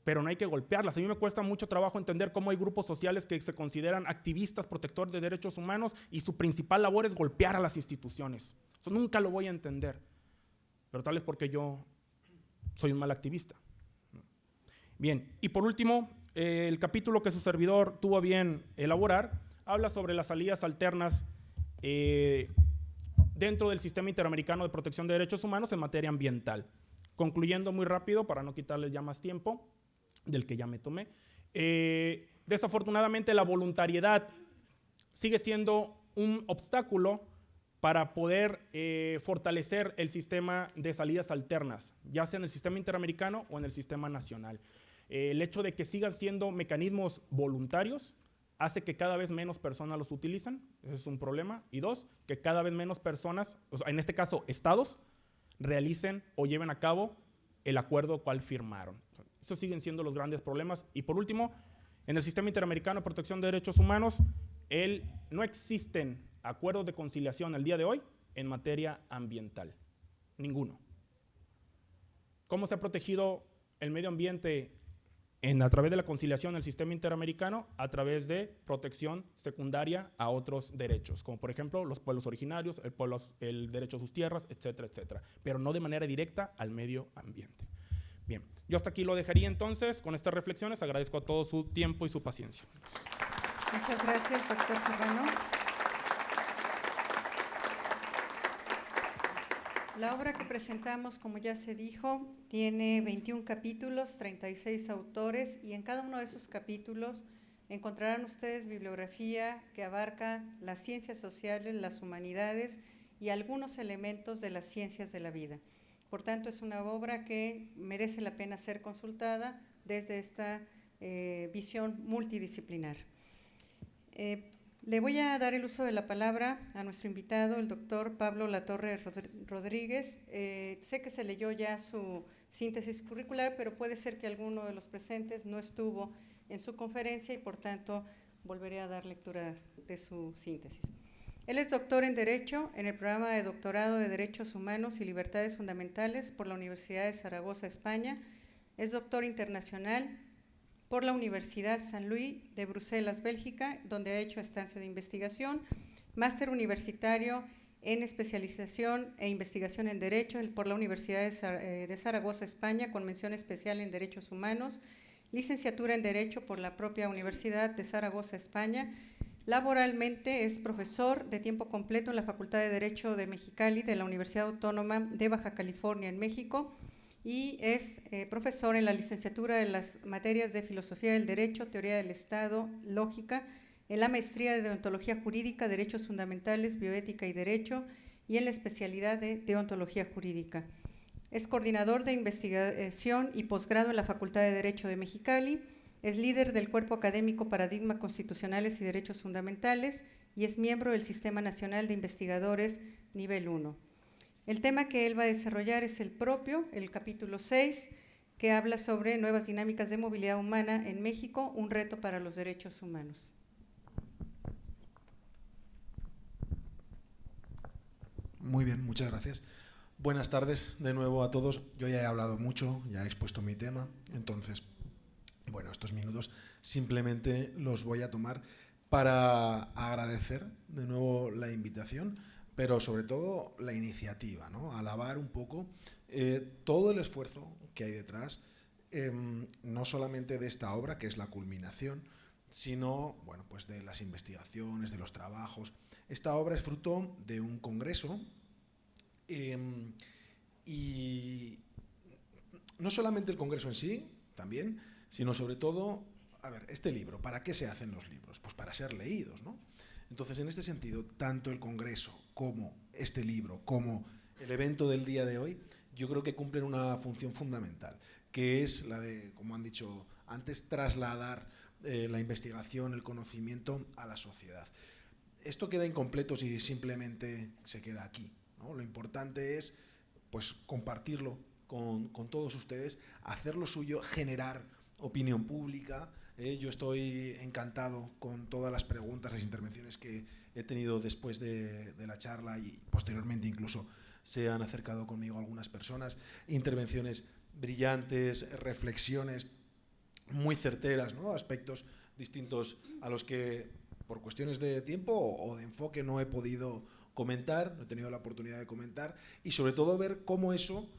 pero no hay que golpearlas. A mí me cuesta mucho trabajo entender cómo hay grupos sociales que se consideran activistas, protectores de derechos humanos, y su principal labor es golpear a las instituciones. Eso nunca lo voy a entender, pero tal vez porque yo soy un mal activista. Bien, y por último, el capítulo que su servidor tuvo a bien elaborar habla sobre las salidas alternas dentro del Sistema Interamericano de Protección de Derechos Humanos en materia ambiental. Concluyendo muy rápido, para no quitarles ya más tiempo del que ya me tomé, desafortunadamente la voluntariedad sigue siendo un obstáculo para poder fortalecer el sistema de salidas alternas, ya sea en el sistema interamericano o en el sistema nacional. El hecho de que sigan siendo mecanismos voluntarios hace que cada vez menos personas los utilizan, ese es un problema. Y dos, que cada vez menos personas, o sea, en este caso estados, realicen o lleven a cabo el acuerdo cual firmaron. Esos siguen siendo los grandes problemas. Y por último, en el Sistema Interamericano de Protección de Derechos Humanos, no existen acuerdos de conciliación al día de hoy en materia ambiental. Ninguno. ¿Cómo se ha protegido el medio ambiente a través de la conciliación del sistema interamericano? A través de protección secundaria a otros derechos, como por ejemplo los pueblos originarios, el derecho a sus tierras, etcétera, etcétera, pero no de manera directa al medio ambiente. Bien, yo hasta aquí lo dejaría entonces con estas reflexiones. Agradezco a todos su tiempo y su paciencia. Muchas gracias, doctor Serrano. La obra que presentamos, como ya se dijo, tiene 21 capítulos, 36 autores, y en cada uno de esos capítulos encontrarán ustedes bibliografía que abarca las ciencias sociales, las humanidades y algunos elementos de las ciencias de la vida. Por tanto, es una obra que merece la pena ser consultada desde esta visión multidisciplinar. Le voy a dar el uso de la palabra a nuestro invitado, el doctor Pablo Latorre Rodríguez. Sé que se leyó ya su síntesis curricular, pero puede ser que alguno de los presentes no estuvo en su conferencia y, por tanto, volveré a dar lectura de su síntesis. Él es doctor en Derecho en el programa de doctorado de Derechos Humanos y Libertades Fundamentales por la Universidad de Zaragoza, España. Es doctor internacional por la Universidad San Luis de Bruselas, Bélgica, donde ha hecho estancia de investigación, máster universitario en especialización e investigación en Derecho por la Universidad de Zaragoza, España, con mención especial en Derechos Humanos, licenciatura en Derecho por la propia Universidad de Zaragoza, España. Laboralmente es profesor de tiempo completo en la Facultad de Derecho de Mexicali de la Universidad Autónoma de Baja California, en México, y es profesor en la licenciatura de las materias de Filosofía del Derecho, Teoría del Estado, Lógica, en la maestría de Deontología Jurídica, Derechos Fundamentales, Bioética y Derecho, y en la especialidad de Deontología Jurídica. Es coordinador de investigación y posgrado en la Facultad de Derecho de Mexicali, es líder del Cuerpo Académico Paradigmas Constitucionales y Derechos Fundamentales y es miembro del Sistema Nacional de Investigadores Nivel 1. El tema que él va a desarrollar es el propio, el capítulo 6, que habla sobre nuevas dinámicas de movilidad humana en México, un reto para los derechos humanos. Muy bien, muchas gracias. Buenas tardes de nuevo a todos. Yo ya he hablado mucho, ya he expuesto mi tema, entonces, bueno, estos minutos simplemente los voy a tomar para agradecer de nuevo la invitación, pero sobre todo la iniciativa, ¿no? Alabar un poco todo el esfuerzo que hay detrás, no solamente de esta obra, que es la culminación, sino, bueno, pues de las investigaciones, de los trabajos. Esta obra es fruto de un congreso y no solamente el congreso en sí, también, sino sobre todo, a ver, este libro, ¿para qué se hacen los libros? Pues para ser leídos, ¿no? Entonces, en este sentido, tanto el Congreso como este libro, como el evento del día de hoy, yo creo que cumplen una función fundamental, que es la de, como han dicho antes, trasladar la investigación, el conocimiento a la sociedad. Esto queda incompleto si simplemente se queda aquí, ¿no? Lo importante es pues, compartirlo con todos ustedes, hacerlo suyo, generar opinión pública. Yo estoy encantado con todas las preguntas, las intervenciones que he tenido después de la charla y posteriormente incluso se han acercado conmigo algunas personas. Intervenciones brillantes, reflexiones muy certeras, ¿no? Aspectos distintos a los que por cuestiones de tiempo o de enfoque no he podido comentar, no he tenido la oportunidad de comentar, y sobre todo ver cómo eso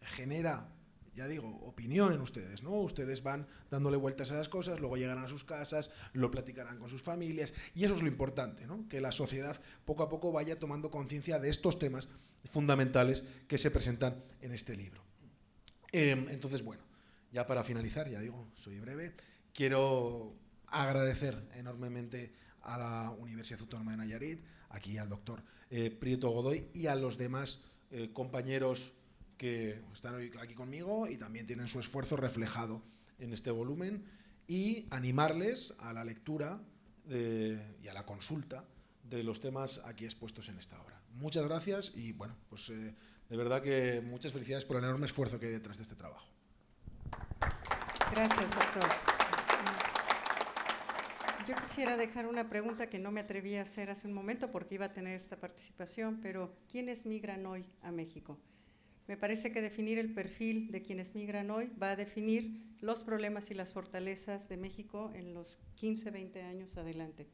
genera, ya digo, opinión en ustedes, ¿no? Ustedes van dándole vueltas a las cosas, luego llegarán a sus casas, lo platicarán con sus familias, y eso es lo importante, ¿no? Que la sociedad poco a poco vaya tomando conciencia de estos temas fundamentales que se presentan en este libro. Entonces, bueno, ya para finalizar, ya digo, soy breve, quiero agradecer enormemente a la Universidad Autónoma de Nayarit, aquí al doctor Prieto Godoy y a los demás compañeros que están hoy aquí conmigo y también tienen su esfuerzo reflejado en este volumen, y animarles a la lectura y a la consulta de los temas aquí expuestos en esta obra. Muchas gracias y bueno, pues de verdad que muchas felicidades por el enorme esfuerzo que hay detrás de este trabajo. Gracias, doctor. Yo quisiera dejar una pregunta que no me atreví a hacer hace un momento porque iba a tener esta participación, pero ¿quiénes migran hoy a México? Me parece que definir el perfil de quienes migran hoy va a definir los problemas y las fortalezas de México en los 15, 20 años adelante.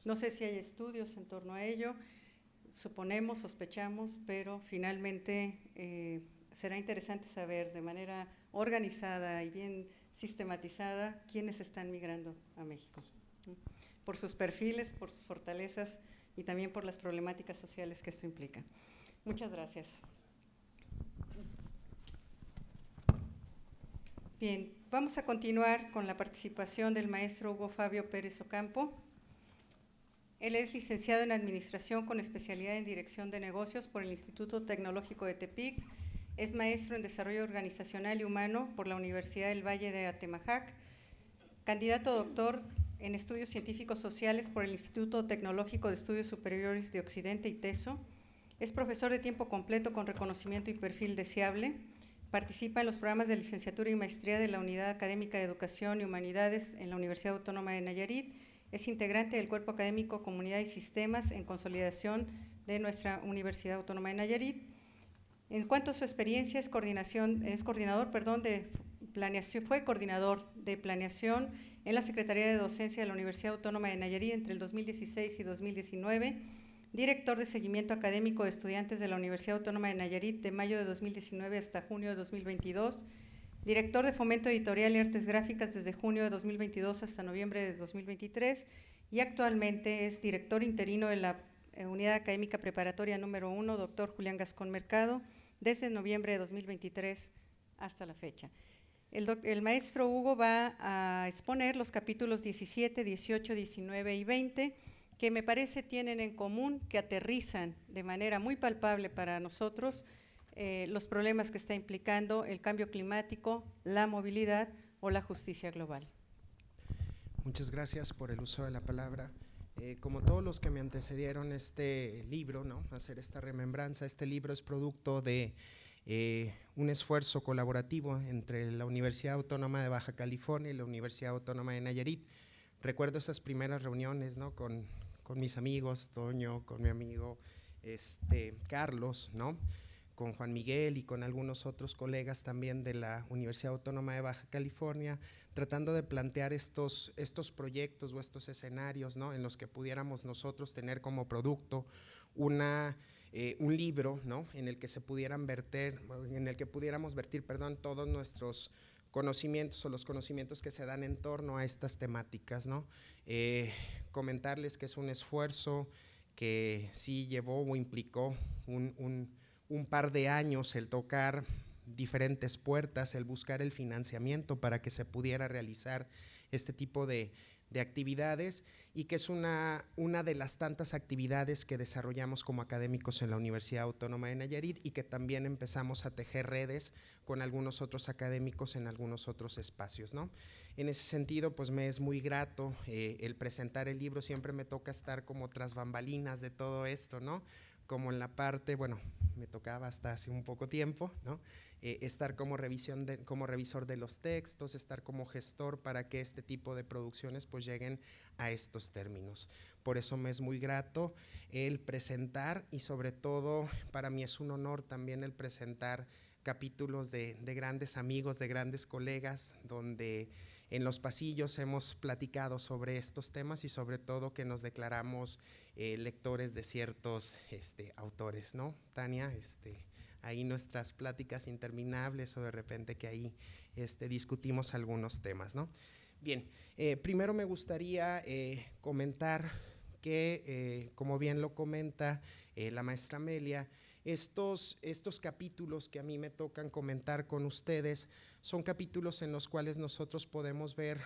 No sé si hay estudios en torno a ello, suponemos, sospechamos, pero finalmente será interesante saber de manera organizada y bien sistematizada quiénes están migrando a México, por sus perfiles, por sus fortalezas y también por las problemáticas sociales que esto implica. Muchas gracias. Bien, vamos a continuar con la participación del maestro Hugo Fabio Pérez Ocampo. Él es licenciado en Administración con especialidad en Dirección de Negocios por el Instituto Tecnológico de Tepic. Es maestro en Desarrollo Organizacional y Humano por la Universidad del Valle de Atemajac. Candidato a doctor en Estudios Científicos Sociales por el Instituto Tecnológico de Estudios Superiores de Occidente, ITESO. Es profesor de tiempo completo con reconocimiento y perfil deseable. Participa en los programas de licenciatura y maestría de la Unidad Académica de Educación y Humanidades en la Universidad Autónoma de Nayarit. Es integrante del Cuerpo Académico Comunidad y Sistemas en Consolidación de nuestra Universidad Autónoma de Nayarit. En cuanto a su experiencia, fue coordinador de planeación en la Secretaría de Docencia de la Universidad Autónoma de Nayarit entre el 2016 y 2019, director de seguimiento académico de estudiantes de la Universidad Autónoma de Nayarit de mayo de 2019 hasta junio de 2022, director de fomento editorial y artes gráficas desde junio de 2022 hasta noviembre de 2023 y actualmente es director interino de la Unidad Académica Preparatoria número 1, doctor Julián Gascón Mercado, desde noviembre de 2023 hasta la fecha. El maestro Hugo va a exponer los capítulos 17, 18, 19 y 20, que me parece tienen en común, que aterrizan de manera muy palpable para nosotros los problemas que está implicando el cambio climático, la movilidad o la justicia global. Muchas gracias por el uso de la palabra. Como todos los que me antecedieron, este libro, ¿no? Hacer esta remembranza, este libro es producto de un esfuerzo colaborativo entre la Universidad Autónoma de Baja California y la Universidad Autónoma de Nayarit. Recuerdo esas primeras reuniones, ¿no? con mis amigos, Toño, con mi amigo Carlos, ¿no? Con Juan Miguel y con algunos otros colegas también de la Universidad Autónoma de Baja California, tratando de plantear estos proyectos o estos escenarios, ¿no? En los que pudiéramos nosotros tener como producto un libro, ¿no? En el que pudiéramos vertir, todos nuestros conocimientos o los conocimientos que se dan en torno a estas temáticas, ¿no? Comentarles que es un esfuerzo que sí llevó o implicó un par de años el tocar diferentes puertas, el buscar el financiamiento para que se pudiera realizar este tipo de actividades, y que es una de las tantas actividades que desarrollamos como académicos en la Universidad Autónoma de Nayarit, y que también empezamos a tejer redes con algunos otros académicos en algunos otros espacios, ¿no? En ese sentido, pues me es muy grato el presentar el libro. Siempre me toca estar como tras bambalinas de todo esto, ¿no? Como en la parte, bueno, me tocaba hasta hace un poco tiempo, ¿no? Estar como revisor de los textos, estar como gestor para que este tipo de producciones pues lleguen a estos términos. Por eso me es muy grato el presentar, y sobre todo para mí es un honor también el presentar capítulos de grandes amigos, de grandes colegas, donde en los pasillos hemos platicado sobre estos temas, y sobre todo que nos declaramos lectores de ciertos autores, ¿no? Tania, ahí nuestras pláticas interminables, o de repente que ahí discutimos algunos temas, ¿no? Bien, primero me gustaría comentar que, como bien lo comenta la maestra Amelia, estos capítulos que a mí me tocan comentar con ustedes son capítulos en los cuales nosotros podemos ver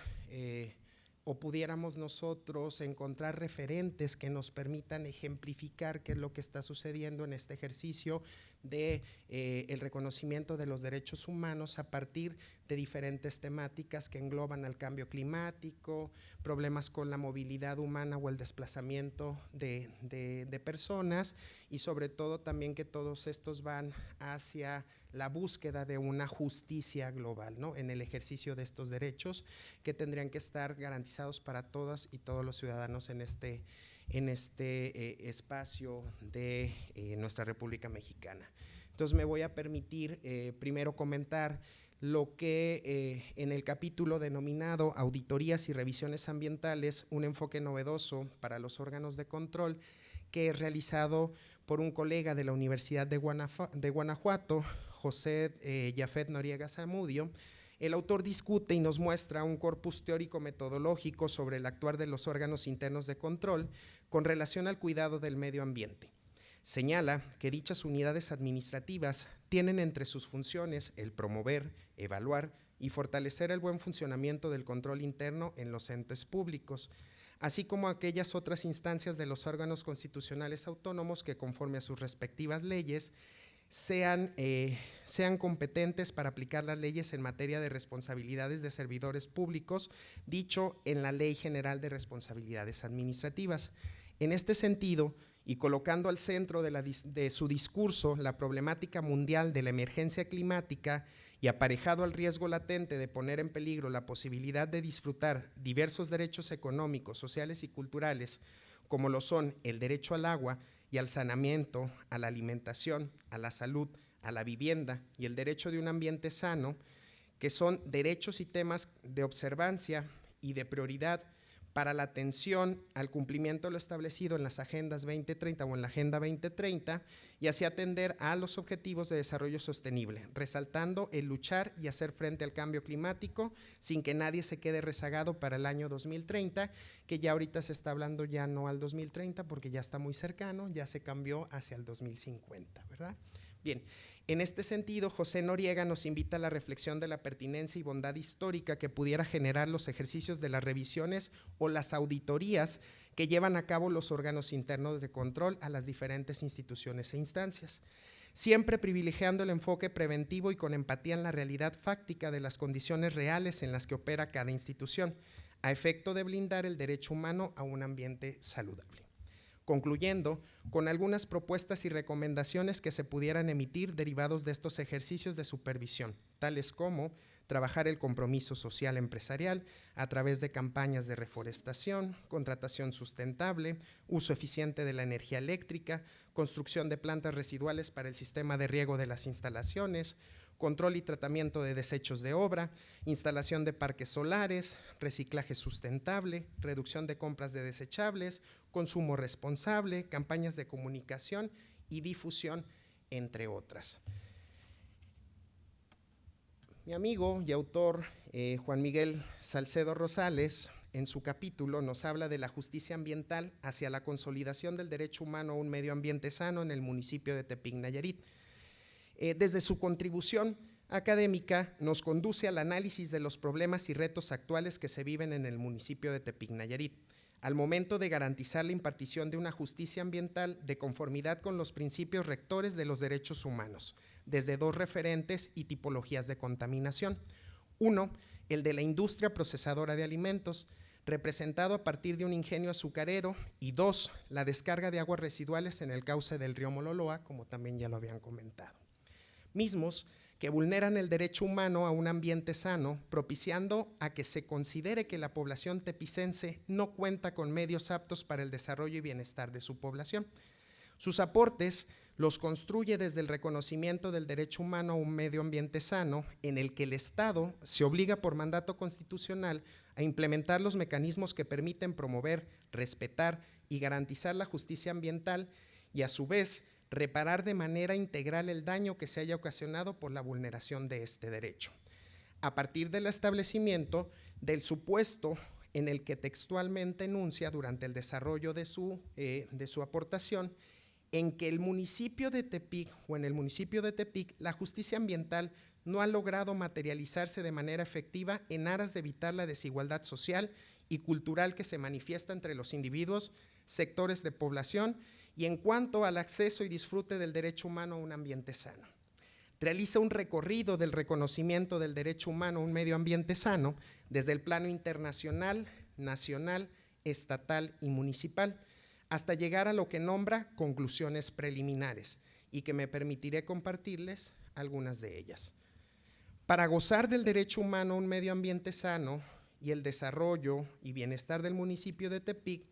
o pudiéramos nosotros encontrar referentes que nos permitan ejemplificar qué es lo que está sucediendo en este ejercicio de el reconocimiento de los derechos humanos a partir de diferentes temáticas que engloban al cambio climático, problemas con la movilidad humana o el desplazamiento de personas, y sobre todo también que todos estos van hacia la búsqueda de una justicia global, ¿no? En el ejercicio de estos derechos que tendrían que estar garantizados para todas y todos los ciudadanos en este espacio de nuestra República Mexicana. Entonces me voy a permitir primero comentar lo que en el capítulo denominado Auditorías y Revisiones Ambientales, un enfoque novedoso para los órganos de control, que es realizado por un colega de la Universidad de Guanajuato, José Yafet Noriega Zamudio. El autor discute y nos muestra un corpus teórico metodológico sobre el actuar de los órganos internos de control con relación al cuidado del medio ambiente. Señala que dichas unidades administrativas tienen entre sus funciones el promover, evaluar y fortalecer el buen funcionamiento del control interno en los entes públicos, así como aquellas otras instancias de los órganos constitucionales autónomos que, conforme a sus respectivas leyes, sean competentes para aplicar las leyes en materia de responsabilidades de servidores públicos, dicho en la Ley General de Responsabilidades Administrativas. En este sentido, y colocando al centro de su discurso la problemática mundial de la emergencia climática, y aparejado al riesgo latente de poner en peligro la posibilidad de disfrutar diversos derechos económicos, sociales y culturales, como lo son el derecho al agua y al saneamiento, a la alimentación, a la salud, a la vivienda y el derecho de un ambiente sano, que son derechos y temas de observancia y de prioridad para la atención al cumplimiento de lo establecido en las agendas 2030 o en la Agenda 2030, y así atender a los objetivos de desarrollo sostenible, resaltando el luchar y hacer frente al cambio climático sin que nadie se quede rezagado para el año 2030, que ya ahorita se está hablando ya no al 2030 porque ya está muy cercano, ya se cambió hacia el 2050, ¿verdad? Bien, en este sentido, José Noriega nos invita a la reflexión de la pertinencia y bondad histórica que pudiera generar los ejercicios de las revisiones o las auditorías que llevan a cabo los órganos internos de control a las diferentes instituciones e instancias, siempre privilegiando el enfoque preventivo y con empatía en la realidad fáctica de las condiciones reales en las que opera cada institución, a efecto de blindar el derecho humano a un ambiente saludable. Concluyendo con algunas propuestas y recomendaciones que se pudieran emitir derivados de estos ejercicios de supervisión, tales como trabajar el compromiso social empresarial a través de campañas de reforestación, contratación sustentable, uso eficiente de la energía eléctrica, construcción de plantas residuales para el sistema de riego de las instalaciones, control y tratamiento de desechos de obra, instalación de parques solares, reciclaje sustentable, reducción de compras de desechables, consumo responsable, campañas de comunicación y difusión, entre otras. Mi amigo y autor Juan Miguel Salcedo Rosales, en su capítulo, nos habla de la justicia ambiental hacia la consolidación del derecho humano a un medio ambiente sano en el municipio de Tepic, Nayarit. Desde su contribución académica nos conduce al análisis de los problemas y retos actuales que se viven en el municipio de Tepic, Nayarit, al momento de garantizar la impartición de una justicia ambiental de conformidad con los principios rectores de los derechos humanos, desde dos referentes y tipologías de contaminación. Uno, el de la industria procesadora de alimentos, representado a partir de un ingenio azucarero, y dos, la descarga de aguas residuales en el cauce del río Mololoa, como también ya lo habían comentado. Mismos que vulneran el derecho humano a un ambiente sano, propiciando a que se considere que la población tepicense no cuenta con medios aptos para el desarrollo y bienestar de su población. Sus aportes los construye desde el reconocimiento del derecho humano a un medio ambiente sano, en el que el Estado se obliga por mandato constitucional a implementar los mecanismos que permiten promover, respetar y garantizar la justicia ambiental y, a su vez, reparar de manera integral el daño que se haya ocasionado por la vulneración de este derecho. A partir del establecimiento del supuesto en el que textualmente enuncia durante el desarrollo de su aportación, en que el municipio de Tepic o en el municipio de Tepic la justicia ambiental no ha logrado materializarse de manera efectiva en aras de evitar la desigualdad social y cultural que se manifiesta entre los individuos, sectores de población y en cuanto al acceso y disfrute del derecho humano a un ambiente sano. Realiza un recorrido del reconocimiento del derecho humano a un medio ambiente sano desde el plano internacional, nacional, estatal y municipal, hasta llegar a lo que nombra conclusiones preliminares y que me permitiré compartirles algunas de ellas. Para gozar del derecho humano a un medio ambiente sano y el desarrollo y bienestar del municipio de Tepic,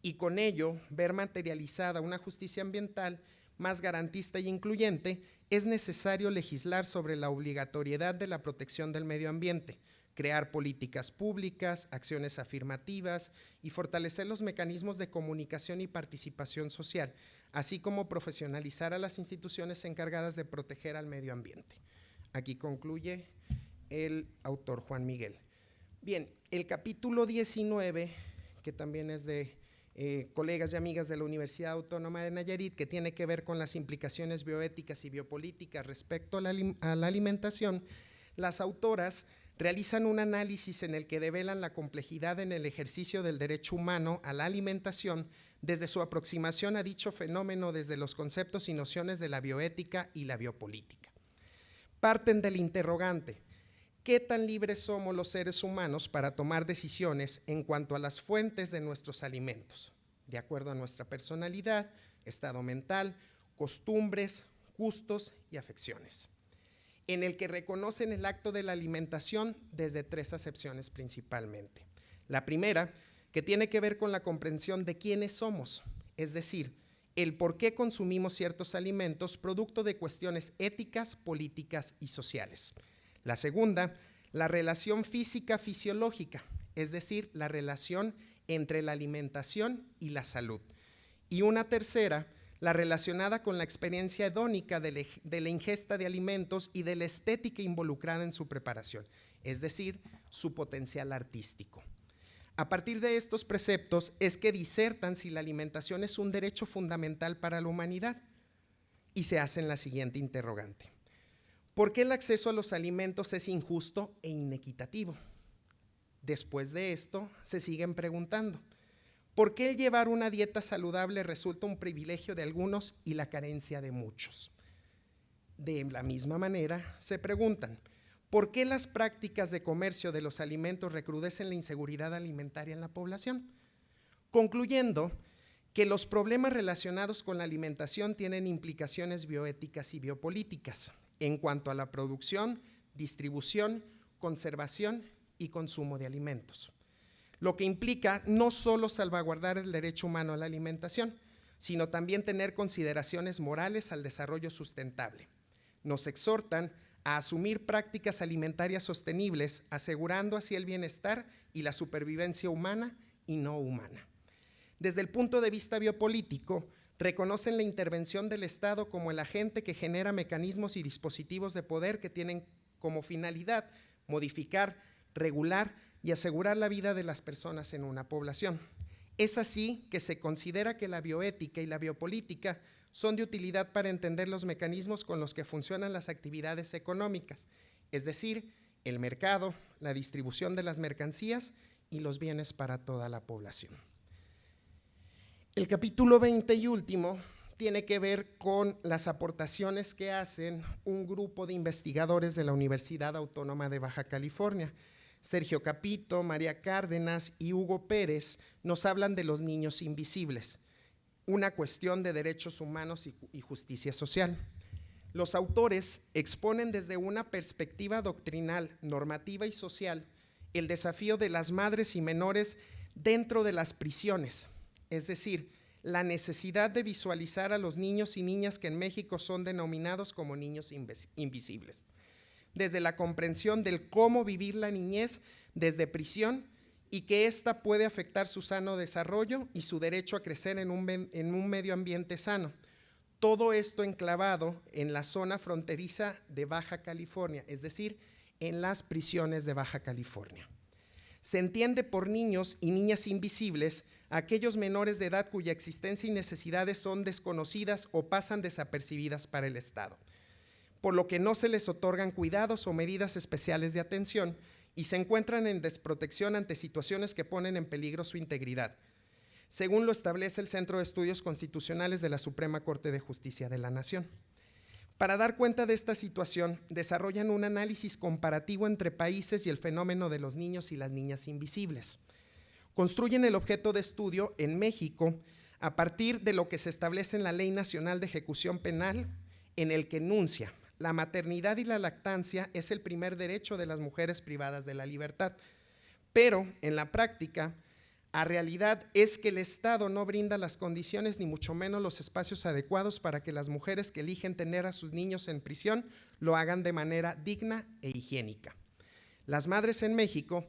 y con ello ver materializada una justicia ambiental más garantista y incluyente, es necesario legislar sobre la obligatoriedad de la protección del medio ambiente, crear políticas públicas, acciones afirmativas y fortalecer los mecanismos de comunicación y participación social, así como profesionalizar a las instituciones encargadas de proteger al medio ambiente. Aquí concluye el autor Juan Miguel. Bien, el capítulo 19, que también es de colegas y amigas de la Universidad Autónoma de Nayarit, que tiene que ver con las implicaciones bioéticas y biopolíticas respecto a la alimentación, las autoras realizan un análisis en el que develan la complejidad en el ejercicio del derecho humano a la alimentación desde su aproximación a dicho fenómeno desde los conceptos y nociones de la bioética y la biopolítica. Parten del interrogante: ¿qué tan libres somos los seres humanos para tomar decisiones en cuanto a las fuentes de nuestros alimentos, de acuerdo a nuestra personalidad, estado mental, costumbres, gustos y afecciones? En el que reconocen el acto de la alimentación desde tres acepciones principalmente. La primera, que tiene que ver con la comprensión de quiénes somos, es decir, el por qué consumimos ciertos alimentos producto de cuestiones éticas, políticas y sociales. La segunda, la relación física fisiológica, es decir, la relación entre la alimentación y la salud. Y una tercera, la relacionada con la experiencia hedónica de la ingesta de alimentos y de la estética involucrada en su preparación, es decir, su potencial artístico. A partir de estos preceptos es que disertan si la alimentación es un derecho fundamental para la humanidad y se hacen la siguiente interrogante: ¿por qué el acceso a los alimentos es injusto e inequitativo? Después de esto, se siguen preguntando: ¿por qué el llevar una dieta saludable resulta un privilegio de algunos y la carencia de muchos? De la misma manera, se preguntan: ¿por qué las prácticas de comercio de los alimentos recrudecen la inseguridad alimentaria en la población? Concluyendo que los problemas relacionados con la alimentación tienen implicaciones bioéticas y biopolíticas en cuanto a la producción, distribución, conservación y consumo de alimentos, lo que implica no solo salvaguardar el derecho humano a la alimentación, sino también tener consideraciones morales al desarrollo sustentable. Nos exhortan a asumir prácticas alimentarias sostenibles, asegurando así el bienestar y la supervivencia humana y no humana. Desde el punto de vista biopolítico, reconocen la intervención del Estado como el agente que genera mecanismos y dispositivos de poder que tienen como finalidad modificar, regular y asegurar la vida de las personas en una población. Es así que se considera que la bioética y la biopolítica son de utilidad para entender los mecanismos con los que funcionan las actividades económicas, es decir, el mercado, la distribución de las mercancías y los bienes para toda la población. El capítulo 20 y último tiene que ver con las aportaciones que hacen un grupo de investigadores de la Universidad Autónoma de Baja California. Sergio Capito, María Cárdenas y Hugo Pérez nos hablan de los niños invisibles, una cuestión de derechos humanos y justicia social. Los autores exponen desde una perspectiva doctrinal, normativa y social el desafío de las madres y menores dentro de las prisiones, es decir, la necesidad de visualizar a los niños y niñas que en México son denominados como niños invisibles, desde la comprensión del cómo vivir la niñez desde prisión y que ésta puede afectar su sano desarrollo y su derecho a crecer en un medio ambiente sano. Todo esto enclavado en la zona fronteriza de Baja California, es decir, en las prisiones de Baja California. Se entiende por niños y niñas invisibles a aquellos menores de edad cuya existencia y necesidades son desconocidas o pasan desapercibidas para el Estado, por lo que no se les otorgan cuidados o medidas especiales de atención y se encuentran en desprotección ante situaciones que ponen en peligro su integridad, según lo establece el Centro de Estudios Constitucionales de la Suprema Corte de Justicia de la Nación. Para dar cuenta de esta situación, desarrollan un análisis comparativo entre países y el fenómeno de los niños y las niñas invisibles. Construyen el objeto de estudio en México a partir de lo que se establece en la Ley Nacional de Ejecución Penal, en el que enuncia: la maternidad y la lactancia es el primer derecho de las mujeres privadas de la libertad, pero en la práctica, la realidad es que el Estado no brinda las condiciones ni mucho menos los espacios adecuados para que las mujeres que eligen tener a sus niños en prisión lo hagan de manera digna e higiénica. Las madres en México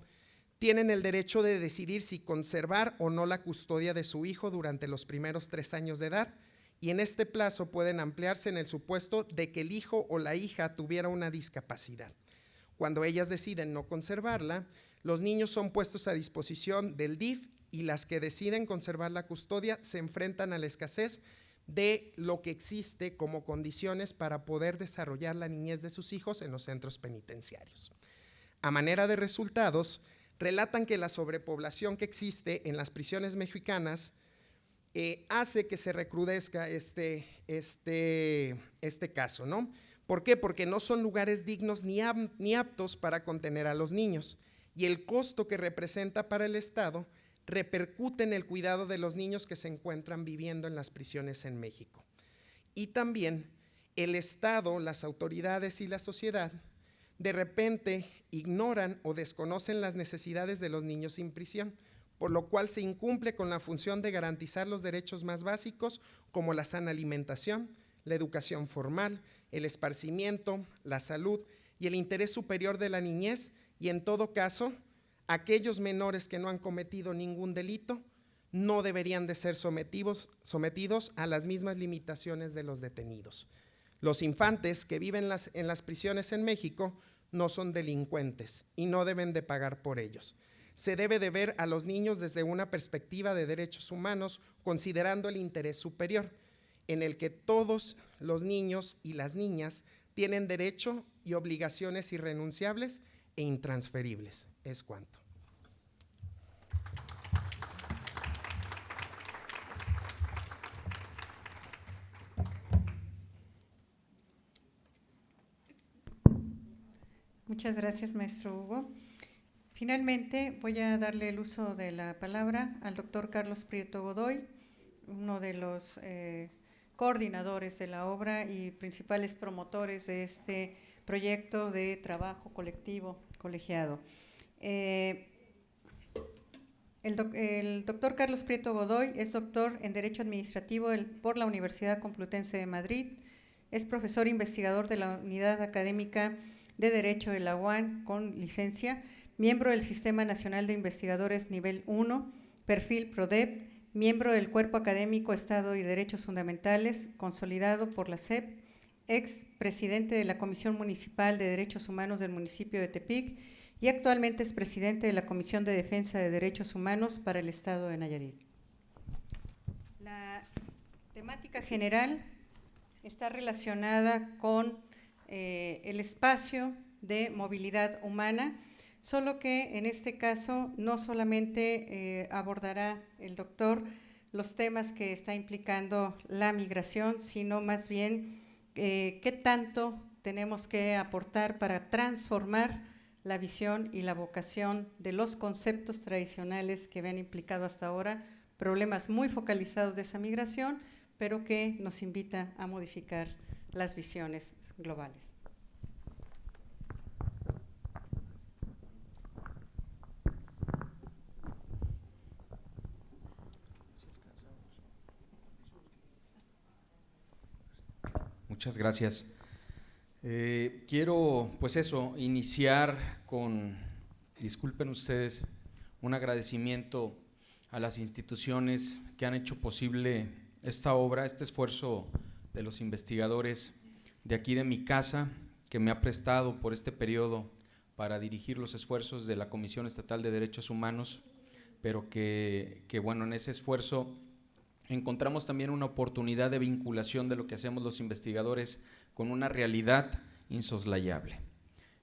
tienen el derecho de decidir si conservar o no la custodia de su hijo durante los primeros 3 años de edad, y en este plazo pueden ampliarse en el supuesto de que el hijo o la hija tuviera una discapacidad. Cuando ellas deciden no conservarla, los niños son puestos a disposición del DIF y las que deciden conservar la custodia se enfrentan a la escasez de lo que existe como condiciones para poder desarrollar la niñez de sus hijos en los centros penitenciarios. A manera de resultados, relatan que la sobrepoblación que existe en las prisiones mexicanas hace que se recrudezca este caso, ¿no? ¿Por qué? Porque no son lugares dignos ni aptos para contener a los niños, y el costo que representa para el Estado repercute en el cuidado de los niños que se encuentran viviendo en las prisiones en México. Y también el Estado, las autoridades y la sociedad de repente ignoran o desconocen las necesidades de los niños en prisión, por lo cual se incumple con la función de garantizar los derechos más básicos como la sana alimentación, la educación formal, el esparcimiento, la salud y el interés superior de la niñez, y en todo caso, aquellos menores que no han cometido ningún delito no deberían de ser sometidos a las mismas limitaciones de los detenidos. Los infantes que viven en las prisiones en México no son delincuentes y no deben de pagar por ellos. Se debe de ver a los niños desde una perspectiva de derechos humanos, considerando el interés superior, en el que todos los niños y las niñas tienen derecho y obligaciones irrenunciables e intransferibles. Es cuanto. Muchas gracias, maestro Hugo. Finalmente, voy a darle el uso de la palabra al doctor Carlos Prieto Godoy, uno de los coordinadores de la obra y principales promotores de este proyecto de trabajo colectivo colegiado. El doctor Carlos Prieto Godoy es doctor en Derecho Administrativo por la Universidad Complutense de Madrid, es profesor investigador de la Unidad Académica de Derecho de la UAM con licencia, miembro del Sistema Nacional de Investigadores Nivel 1, perfil PRODEP, miembro del Cuerpo Académico Estado y Derechos Fundamentales, consolidado por la SEP, ex presidente de la Comisión Municipal de Derechos Humanos del municipio de Tepic y actualmente es presidente de la Comisión de Defensa de Derechos Humanos para el Estado de Nayarit. La temática general está relacionada con el espacio de movilidad humana, solo que en este caso no solamente abordará el doctor los temas que está implicando la migración, sino más bien qué tanto tenemos que aportar para transformar la visión y la vocación de los conceptos tradicionales que habían implicado hasta ahora problemas muy focalizados de esa migración, pero que nos invita a modificar las visiones globales. Muchas gracias. Quiero, pues eso, iniciar con, disculpen ustedes, un agradecimiento a las instituciones que han hecho posible esta obra, este esfuerzo de los investigadores de aquí de mi casa, que me ha prestado por este periodo para dirigir los esfuerzos de la Comisión Estatal de Derechos Humanos, pero que bueno, en ese esfuerzo encontramos también una oportunidad de vinculación de lo que hacemos los investigadores con una realidad insoslayable.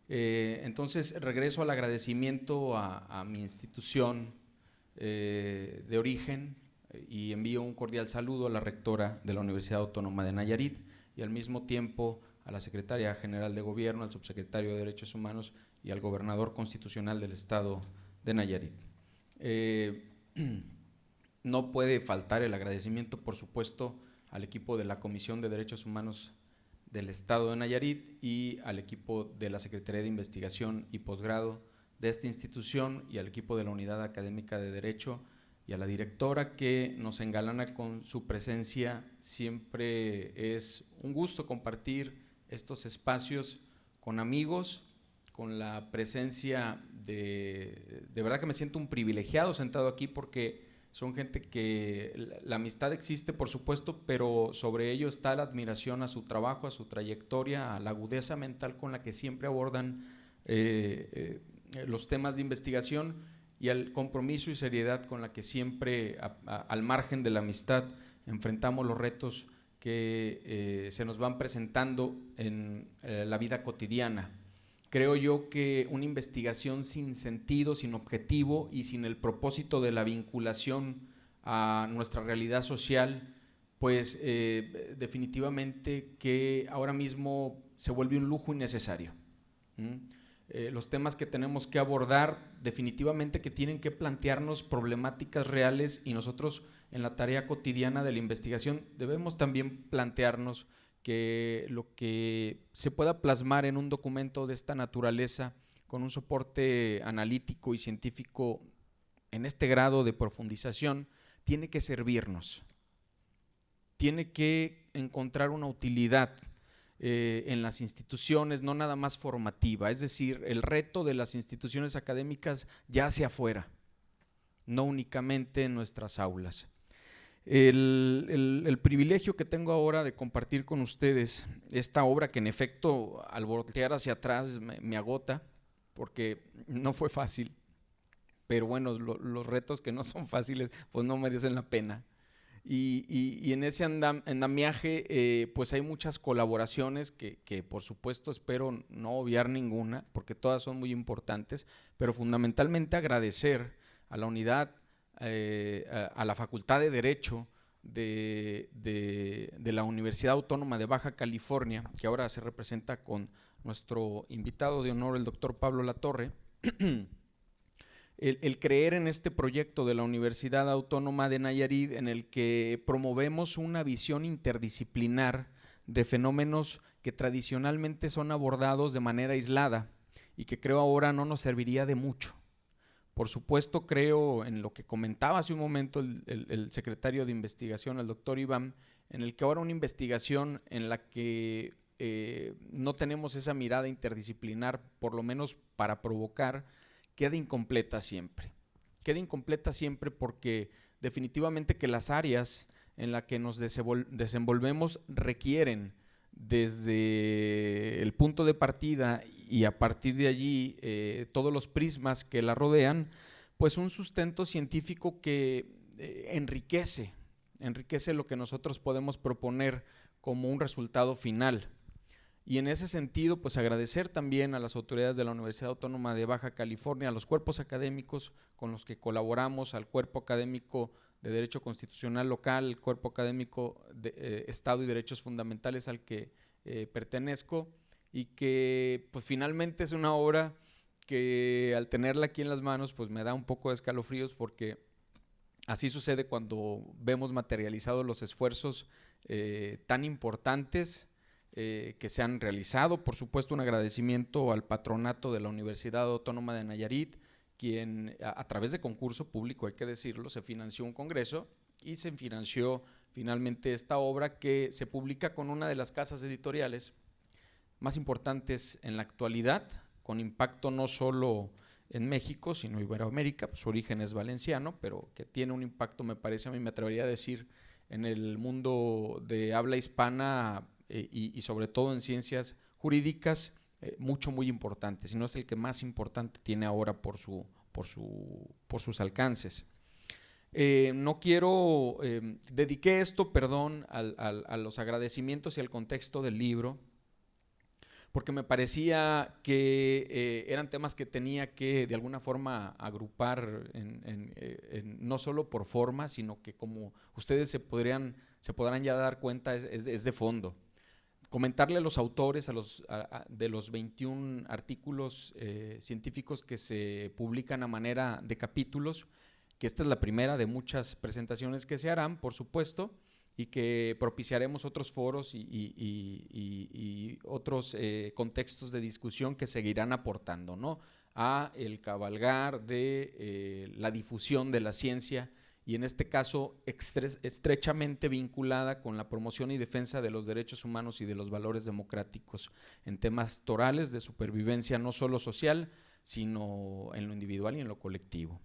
Entonces, regreso al agradecimiento a mi institución de origen y envío un cordial saludo a la rectora de la Universidad Autónoma de Nayarit y al mismo tiempo a la Secretaria General de Gobierno, al Subsecretario de Derechos Humanos y al Gobernador Constitucional del Estado de Nayarit. No puede faltar el agradecimiento, por supuesto, al equipo de la Comisión de Derechos Humanos del Estado de Nayarit y al equipo de la Secretaría de Investigación y Posgrado de esta institución y al equipo de la Unidad Académica de Derecho y a la directora que nos engalana con su presencia. Siempre es un gusto compartir estos espacios con amigos, con la presencia de verdad que me siento un privilegiado sentado aquí porque son gente que la amistad existe, por supuesto, pero sobre ello está la admiración a su trabajo, a su trayectoria, a la agudeza mental con la que siempre abordan los temas de investigación y al compromiso y seriedad con la que siempre, al margen de la amistad, enfrentamos los retos que se nos van presentando en la vida cotidiana. Creo yo que una investigación sin sentido, sin objetivo y sin el propósito de la vinculación a nuestra realidad social, pues definitivamente que ahora mismo se vuelve un lujo innecesario. Los temas que tenemos que abordar definitivamente que tienen que plantearnos problemáticas reales y nosotros en la tarea cotidiana de la investigación debemos también plantearnos que lo que se pueda plasmar en un documento de esta naturaleza con un soporte analítico y científico en este grado de profundización tiene que servirnos, tiene que encontrar una utilidad en las instituciones, no nada más formativa, es decir, el reto de las instituciones académicas ya hacia afuera, no únicamente en nuestras aulas. El privilegio que tengo ahora de compartir con ustedes esta obra que en efecto al voltear hacia atrás me agota porque no fue fácil, pero bueno, los retos que no son fáciles pues no merecen la pena. Y en ese andamiaje pues hay muchas colaboraciones que por supuesto espero no obviar ninguna porque todas son muy importantes, pero fundamentalmente agradecer a la unidad, a la Facultad de Derecho de la Universidad Autónoma de Baja California, que ahora se representa con nuestro invitado de honor, el doctor Pablo Latorre, el creer en este proyecto de la Universidad Autónoma de Nayarit en el que promovemos una visión interdisciplinar de fenómenos que tradicionalmente son abordados de manera aislada y que creo ahora no nos serviría de mucho. Por supuesto, creo en lo que comentaba hace un momento el secretario de Investigación, el doctor Iván, en el que ahora una investigación en la que no tenemos esa mirada interdisciplinar, por lo menos para provocar, queda incompleta siempre. Queda incompleta siempre porque definitivamente que las áreas en las que nos desenvolvemos requieren desde el punto de partida y a partir de allí todos los prismas que la rodean, pues un sustento científico que enriquece lo que nosotros podemos proponer como un resultado final. Y en ese sentido, pues agradecer también a las autoridades de la Universidad Autónoma de Baja California, a los cuerpos académicos con los que colaboramos, al cuerpo académico de Derecho Constitucional local, el cuerpo académico de Estado y Derechos Fundamentales al que pertenezco, y que pues finalmente es una obra que al tenerla aquí en las manos pues me da un poco de escalofríos, porque así sucede cuando vemos materializados los esfuerzos tan importantes que se han realizado. Por supuesto, un agradecimiento al patronato de la Universidad Autónoma de Nayarit, quien a través de concurso público, hay que decirlo, se financió un congreso y se financió finalmente esta obra, que se publica con una de las casas editoriales más importantes en la actualidad, con impacto no solo en México, sino Iberoamérica. Pues su origen es valenciano, pero que tiene un impacto, me parece, a mí me atrevería a decir, en el mundo de habla hispana y sobre todo en ciencias jurídicas, muy importante, si no es el que más importante tiene ahora por sus alcances. No quiero, dediqué esto, perdón, a los agradecimientos y al contexto del libro, porque me parecía que eran temas que tenía que de alguna forma agrupar no solo por forma, sino que, como ustedes se podrán ya dar cuenta, es de fondo. Comentarle a los autores de los 21 artículos científicos que se publican a manera de capítulos, que esta es la primera de muchas presentaciones que se harán, por supuesto, y que propiciaremos otros foros y otros contextos de discusión que seguirán aportando, ¿no?, a el cabalgar de la difusión de la ciencia, y en este caso estrechamente vinculada con la promoción y defensa de los derechos humanos y de los valores democráticos en temas torales de supervivencia no solo social, sino en lo individual y en lo colectivo.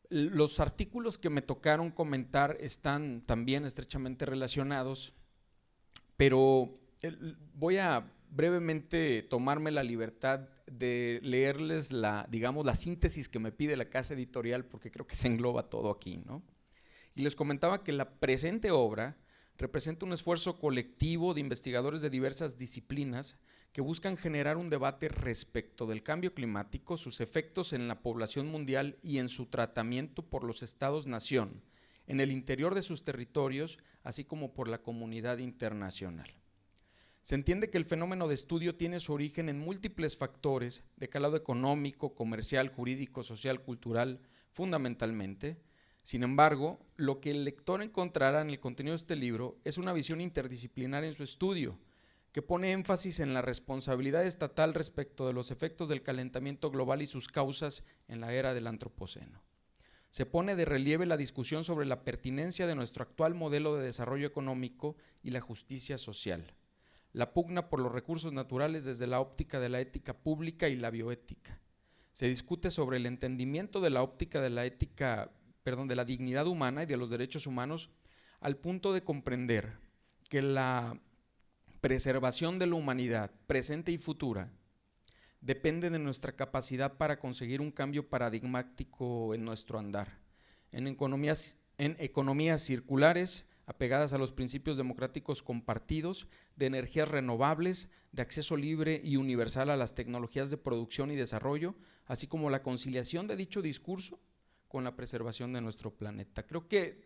Los artículos que me tocaron comentar están también estrechamente relacionados, pero voy a brevemente tomarme la libertad de leerles la síntesis que me pide la casa editorial, porque creo que se engloba todo aquí, ¿no? Y les comentaba que la presente obra representa un esfuerzo colectivo de investigadores de diversas disciplinas que buscan generar un debate respecto del cambio climático, sus efectos en la población mundial y en su tratamiento por los estados-nación, en el interior de sus territorios, así como por la comunidad internacional. Se entiende que el fenómeno de estudio tiene su origen en múltiples factores de calado económico, comercial, jurídico, social, cultural, fundamentalmente. Sin embargo, lo que el lector encontrará en el contenido de este libro es una visión interdisciplinar en su estudio, que pone énfasis en la responsabilidad estatal respecto de los efectos del calentamiento global y sus causas en la era del antropoceno. Se pone de relieve la discusión sobre la pertinencia de nuestro actual modelo de desarrollo económico y la justicia social, la pugna por los recursos naturales desde la óptica de la ética pública y la bioética. Se discute sobre el entendimiento de la óptica de la ética, de la dignidad humana y de los derechos humanos, al punto de comprender que la preservación de la humanidad, presente y futura, depende de nuestra capacidad para conseguir un cambio paradigmático en nuestro andar, en economías circulares, apegadas a los principios democráticos compartidos, de energías renovables, de acceso libre y universal a las tecnologías de producción y desarrollo, así como la conciliación de dicho discurso con la preservación de nuestro planeta. Creo que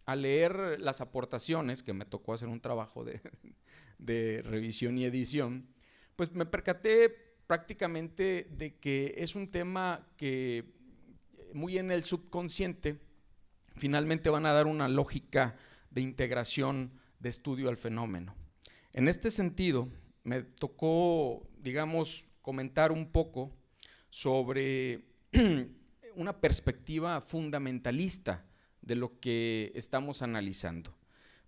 al leer las aportaciones, que me tocó hacer un trabajo de revisión y edición, pues me percaté prácticamente de que es un tema que muy en el subconsciente finalmente van a dar una lógica de integración de estudio al fenómeno. En este sentido, me tocó, comentar un poco sobre una perspectiva fundamentalista de lo que estamos analizando.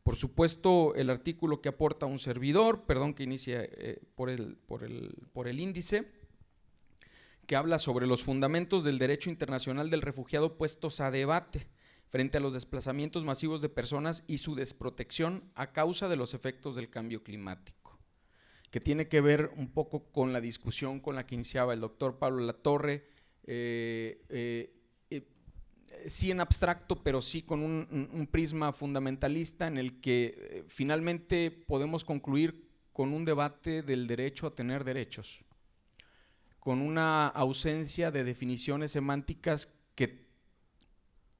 Por supuesto, el artículo que aporta un servidor, que inicie por el índice, que habla sobre los fundamentos del derecho internacional del refugiado puestos a debate frente a los desplazamientos masivos de personas y su desprotección a causa de los efectos del cambio climático, que tiene que ver un poco con la discusión con la que iniciaba el doctor Pablo Latorre, sí en abstracto, pero sí con un prisma fundamentalista en el que finalmente podemos concluir con un debate del derecho a tener derechos, con una ausencia de definiciones semánticas que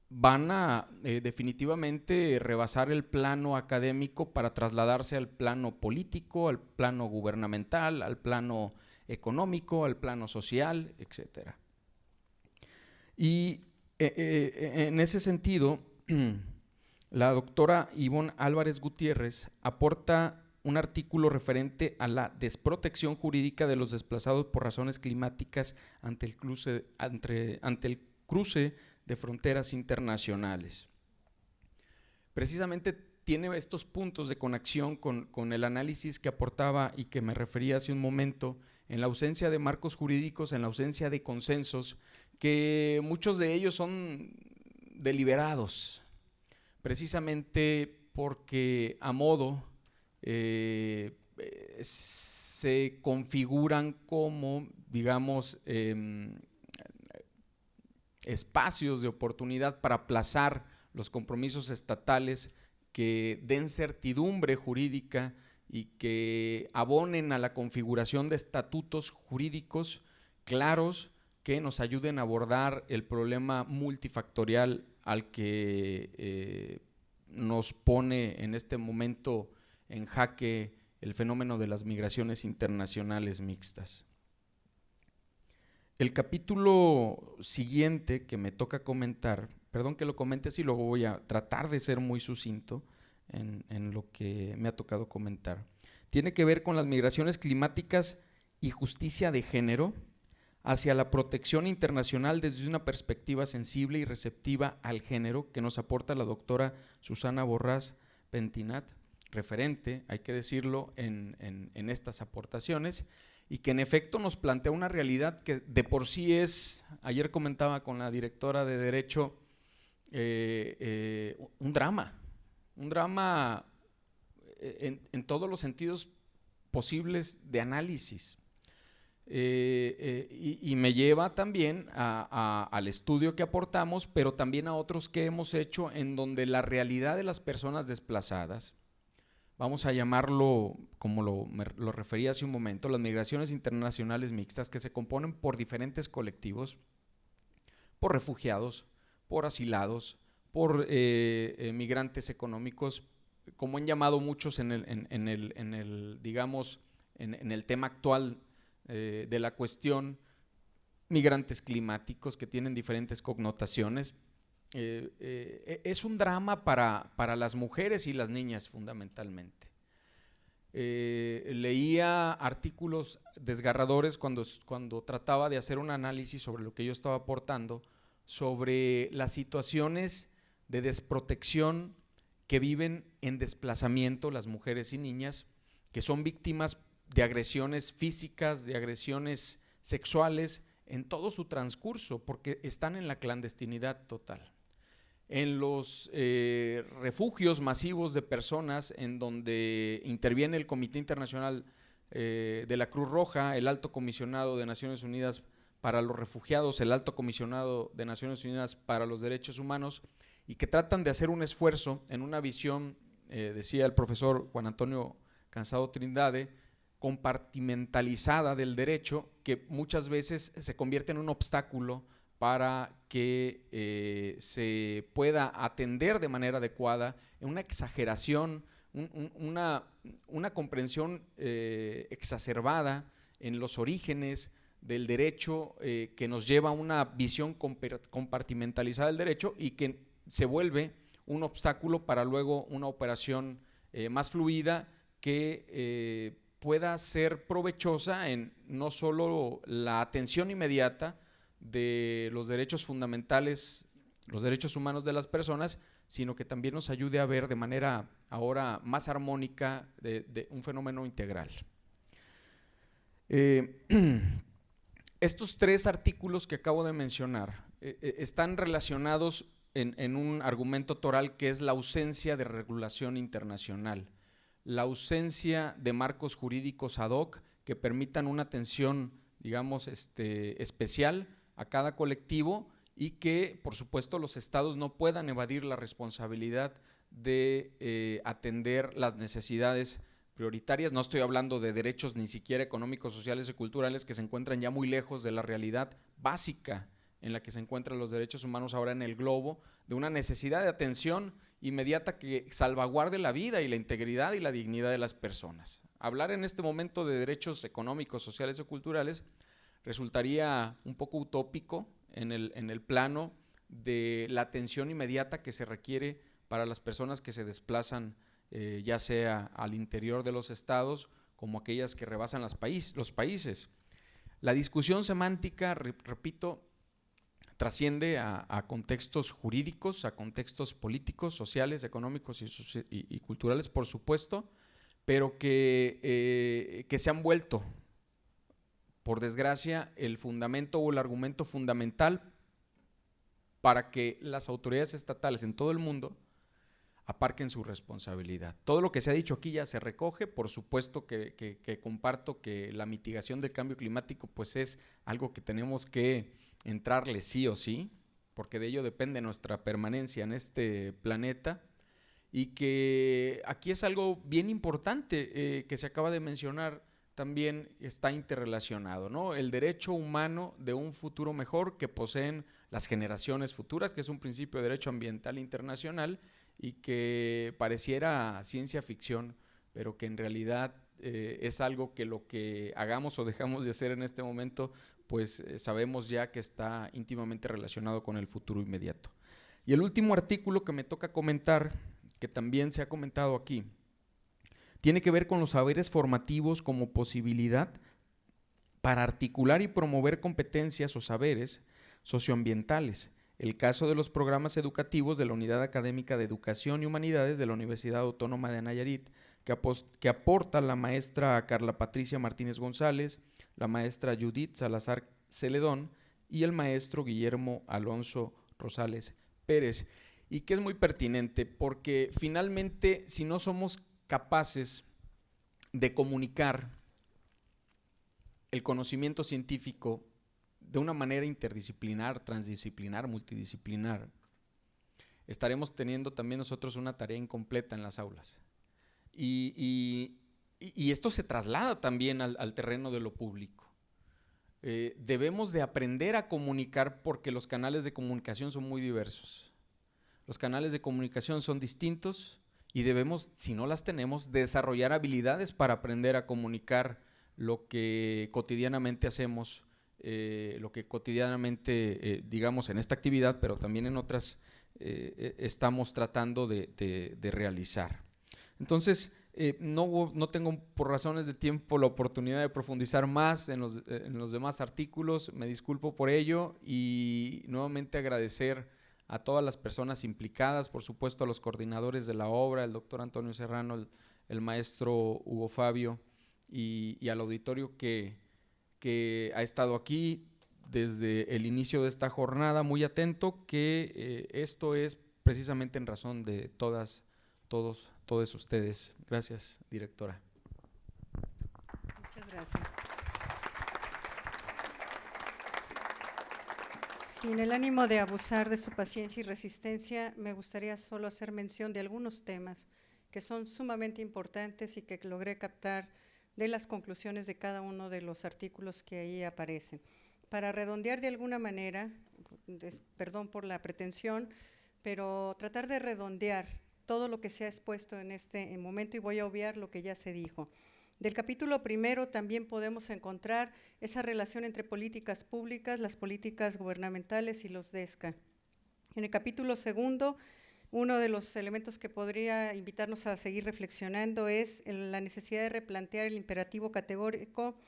van a definitivamente rebasar el plano académico para trasladarse al plano político, al plano gubernamental, al plano económico, al plano social, etcétera. Y en ese sentido, la doctora Ivonne Álvarez Gutiérrez aporta un artículo referente a la desprotección jurídica de los desplazados por razones climáticas ante el cruce de fronteras internacionales. Precisamente tiene estos puntos de conexión con el análisis que aportaba y que me refería hace un momento, en la ausencia de marcos jurídicos, en la ausencia de consensos, que muchos de ellos son deliberados, precisamente porque a modo se configuran como, digamos, espacios de oportunidad para aplazar los compromisos estatales que den certidumbre jurídica y que abonen a la configuración de estatutos jurídicos claros que nos ayuden a abordar el problema multifactorial al que nos pone en este momento en jaque el fenómeno de las migraciones internacionales mixtas. El capítulo siguiente que me toca comentar, perdón que lo comente así, luego voy a tratar de ser muy sucinto en lo que me ha tocado comentar, tiene que ver con las migraciones climáticas y justicia de género hacia la protección internacional desde una perspectiva sensible y receptiva al género que nos aporta la doctora Susana Borrás Pentinat, referente, hay que decirlo, en estas aportaciones, y que en efecto nos plantea una realidad que de por sí es, ayer comentaba con la directora de Derecho, un drama en todos los sentidos posibles de análisis. Y me lleva también al estudio que aportamos, pero también a otros que hemos hecho en donde la realidad de las personas desplazadas, vamos a llamarlo como lo refería hace un momento, las migraciones internacionales mixtas que se componen por diferentes colectivos, por refugiados, por asilados, por migrantes económicos, como han llamado muchos en el tema actual de la cuestión, migrantes climáticos que tienen diferentes connotaciones. Es un drama para las mujeres y las niñas fundamentalmente. Leía artículos desgarradores cuando trataba de hacer un análisis sobre lo que yo estaba aportando, sobre las situaciones de desprotección que viven en desplazamiento las mujeres y niñas, que son víctimas de agresiones físicas, de agresiones sexuales en todo su transcurso, porque están en la clandestinidad total. En los refugios masivos de personas en donde interviene el Comité Internacional de la Cruz Roja, el Alto Comisionado de Naciones Unidas para los Refugiados, el Alto Comisionado de Naciones Unidas para los Derechos Humanos, y que tratan de hacer un esfuerzo en una visión, decía el profesor Juan Antonio Cansado Trindade, compartimentalizada del derecho, que muchas veces se convierte en un obstáculo para que se pueda atender de manera adecuada, en una exageración, una comprensión exacerbada en los orígenes del derecho que nos lleva a una visión compartimentalizada del derecho y que se vuelve un obstáculo para luego una operación más fluida que pueda ser provechosa en no solo la atención inmediata de los derechos fundamentales, los derechos humanos de las personas, sino que también nos ayude a ver de manera ahora más armónica de un fenómeno integral. Estos tres artículos que acabo de mencionar están relacionados en un argumento toral que es la ausencia de regulación internacional, la ausencia de marcos jurídicos ad hoc que permitan una atención, digamos, especial a cada colectivo y que, por supuesto, los estados no puedan evadir la responsabilidad de atender las necesidades prioritarias. No estoy hablando de derechos ni siquiera económicos, sociales y culturales que se encuentran ya muy lejos de la realidad básica en la que se encuentran los derechos humanos ahora en el globo, de una necesidad de atención inmediata que salvaguarde la vida y la integridad y la dignidad de las personas. Hablar en este momento de derechos económicos, sociales o culturales resultaría un poco utópico en el plano de la atención inmediata que se requiere para las personas que se desplazan, ya sea al interior de los estados como aquellas que rebasan los países. La discusión semántica, repito, trasciende a contextos jurídicos, a contextos políticos, sociales, económicos y culturales, por supuesto, pero que se han vuelto, por desgracia, el fundamento o el argumento fundamental para que las autoridades estatales en todo el mundo aparquen su responsabilidad. Todo lo que se ha dicho aquí ya se recoge, por supuesto que comparto que la mitigación del cambio climático pues es algo que tenemos que entrarle sí o sí, porque de ello depende nuestra permanencia en este planeta, y que aquí es algo bien importante que se acaba de mencionar, también está interrelacionado, ¿no? El derecho humano de un futuro mejor que poseen las generaciones futuras, que es un principio de derecho ambiental internacional y que pareciera ciencia ficción, pero que en realidad es algo que lo que hagamos o dejamos de hacer en este momento, pues sabemos ya que está íntimamente relacionado con el futuro inmediato. Y el último artículo que me toca comentar, que también se ha comentado aquí, tiene que ver con los saberes formativos como posibilidad para articular y promover competencias o saberes socioambientales. El caso de los programas educativos de la Unidad Académica de Educación y Humanidades de la Universidad Autónoma de Nayarit, que aporta la maestra Carla Patricia Martínez González, la maestra Judith Salazar Celedón y el maestro Guillermo Alonso Rosales Pérez, y que es muy pertinente porque finalmente si no somos capaces de comunicar el conocimiento científico de una manera interdisciplinar, transdisciplinar, multidisciplinar, estaremos teniendo también nosotros una tarea incompleta en las aulas. Y esto se traslada también al terreno de lo público. Debemos de aprender a comunicar porque los canales de comunicación son muy diversos. Los canales de comunicación son distintos y debemos, si no las tenemos, desarrollar habilidades para aprender a comunicar lo que cotidianamente hacemos, lo que cotidianamente, digamos, en esta actividad, pero también en otras, estamos tratando de realizar. Entonces, no tengo por razones de tiempo la oportunidad de profundizar más en los demás artículos, me disculpo por ello y nuevamente agradecer a todas las personas implicadas, por supuesto a los coordinadores de la obra, el doctor Antonio Serrano, el maestro Hugo Fabio y al auditorio que ha estado aquí desde el inicio de esta jornada, muy atento, que esto es precisamente en razón de todos ustedes. Gracias, directora. Muchas gracias. Sin el ánimo de abusar de su paciencia y resistencia, me gustaría solo hacer mención de algunos temas que son sumamente importantes y que logré captar de las conclusiones de cada uno de los artículos que ahí aparecen. Para redondear de alguna manera, perdón por la pretensión, pero tratar de redondear todo lo que se ha expuesto en este momento y voy a obviar lo que ya se dijo. Del capítulo primero también podemos encontrar esa relación entre políticas públicas, las políticas gubernamentales y los DESCA. En el capítulo segundo, uno de los elementos que podría invitarnos a seguir reflexionando es la necesidad de replantear el imperativo categórico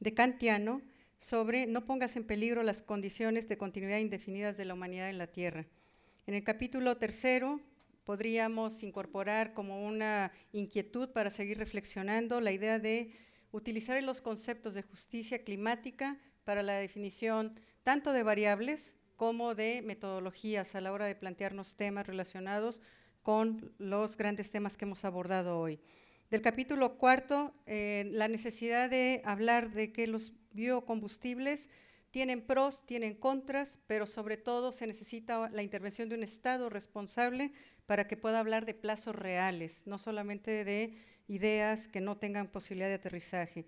de Kantiano sobre no pongas en peligro las condiciones de continuidad indefinidas de la humanidad en la Tierra. En el capítulo tercero, podríamos incorporar como una inquietud para seguir reflexionando la idea de utilizar los conceptos de justicia climática para la definición tanto de variables como de metodologías a la hora de plantearnos temas relacionados con los grandes temas que hemos abordado hoy. Del capítulo cuarto, la necesidad de hablar de que los biocombustibles tienen pros, tienen contras, pero sobre todo se necesita la intervención de un Estado responsable para que pueda hablar de plazos reales, no solamente de ideas que no tengan posibilidad de aterrizaje.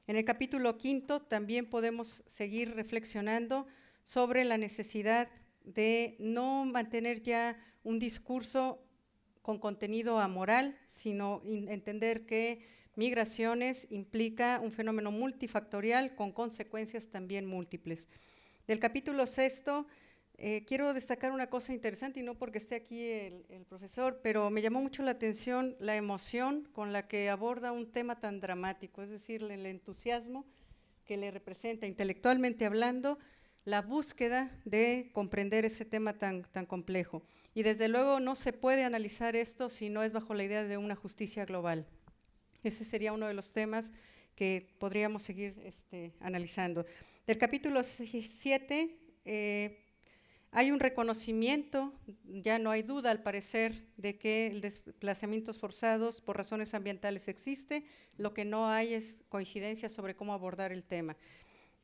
En el capítulo 5 también podemos seguir reflexionando sobre la necesidad de no mantener ya un discurso con contenido amoral, sino entender que migraciones implica un fenómeno multifactorial con consecuencias también múltiples. Del capítulo 6, quiero destacar una cosa interesante, y no porque esté aquí el profesor, pero me llamó mucho la atención la emoción con la que aborda un tema tan dramático, es decir, el entusiasmo que le representa intelectualmente hablando la búsqueda de comprender ese tema tan complejo. Y desde luego no se puede analizar esto si no es bajo la idea de una justicia global. Ese sería uno de los temas que podríamos seguir analizando. Del capítulo 7 hay un reconocimiento, ya no hay duda al parecer, de que el desplazamientos forzados por razones ambientales existe, lo que no hay es coincidencia sobre cómo abordar el tema.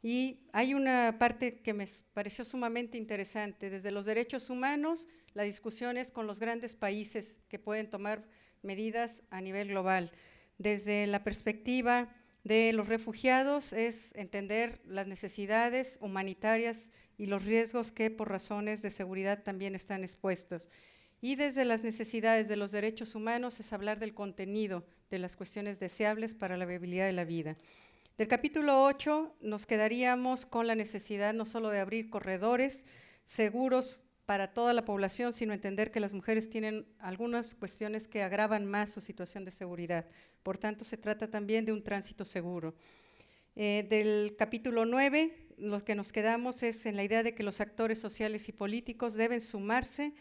Y hay una parte que me pareció sumamente interesante, desde los derechos humanos, la discusión es con los grandes países que pueden tomar medidas a nivel global. Desde la perspectiva de los refugiados es entender las necesidades humanitarias y los riesgos que por razones de seguridad también están expuestos. Y desde las necesidades de los derechos humanos es hablar del contenido de las cuestiones deseables para la viabilidad de la vida. Del capítulo 8 nos quedaríamos con la necesidad no solo de abrir corredores seguros para toda la población, sino entender que las mujeres tienen algunas cuestiones que agravan más su situación de seguridad. Por tanto, se trata también de un tránsito seguro. Del capítulo 9, lo que nos quedamos es en la idea de que los actores sociales y políticos deben sumarse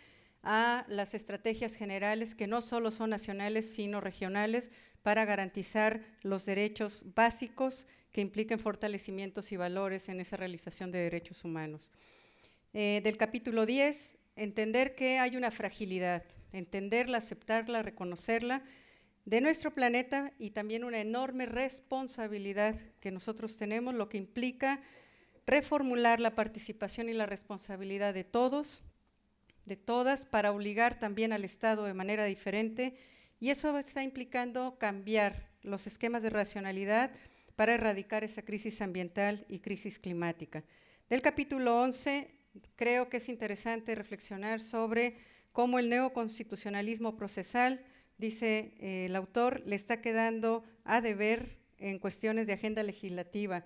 a las estrategias generales que no solo son nacionales, sino regionales, para garantizar los derechos básicos que impliquen fortalecimientos y valores en esa realización de derechos humanos. Del capítulo 10, entender que hay una fragilidad, entenderla, aceptarla, reconocerla, de nuestro planeta y también una enorme responsabilidad que nosotros tenemos, lo que implica reformular la participación y la responsabilidad de todos, de todas, para obligar también al Estado de manera diferente, y eso está implicando cambiar los esquemas de racionalidad para erradicar esa crisis ambiental y crisis climática. Del capítulo 11, creo que es interesante reflexionar sobre cómo el neoconstitucionalismo procesal, dice el autor, le está quedando a deber en cuestiones de agenda legislativa,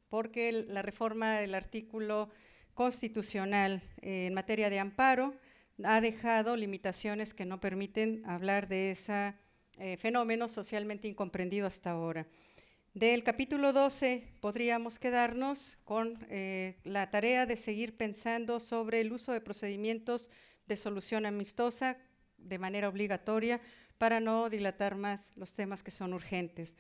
porque la reforma del artículo constitucional en materia de amparo ha dejado limitaciones que no permiten hablar de ese fenómeno socialmente incomprendido hasta ahora. Del capítulo 12 podríamos quedarnos con la tarea de seguir pensando sobre el uso de procedimientos de solución amistosa de manera obligatoria para no dilatar más los temas que son urgentes.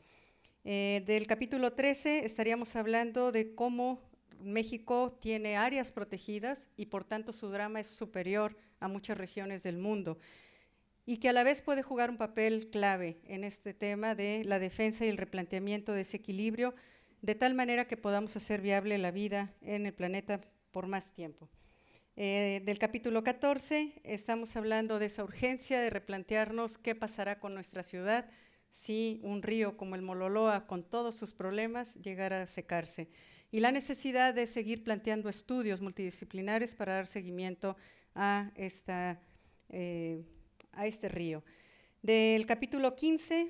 Del capítulo 13 estaríamos hablando de cómo México tiene áreas protegidas y por tanto su drama es superior a muchas regiones del mundo y que a la vez puede jugar un papel clave en este tema de la defensa y el replanteamiento de ese equilibrio, de tal manera que podamos hacer viable la vida en el planeta por más tiempo. Del capítulo 14 estamos hablando de esa urgencia de replantearnos qué pasará con nuestra ciudad si un río como el Mololoa, con todos sus problemas, llegara a secarse, y la necesidad de seguir planteando estudios multidisciplinares para dar seguimiento a este río. Del capítulo 15,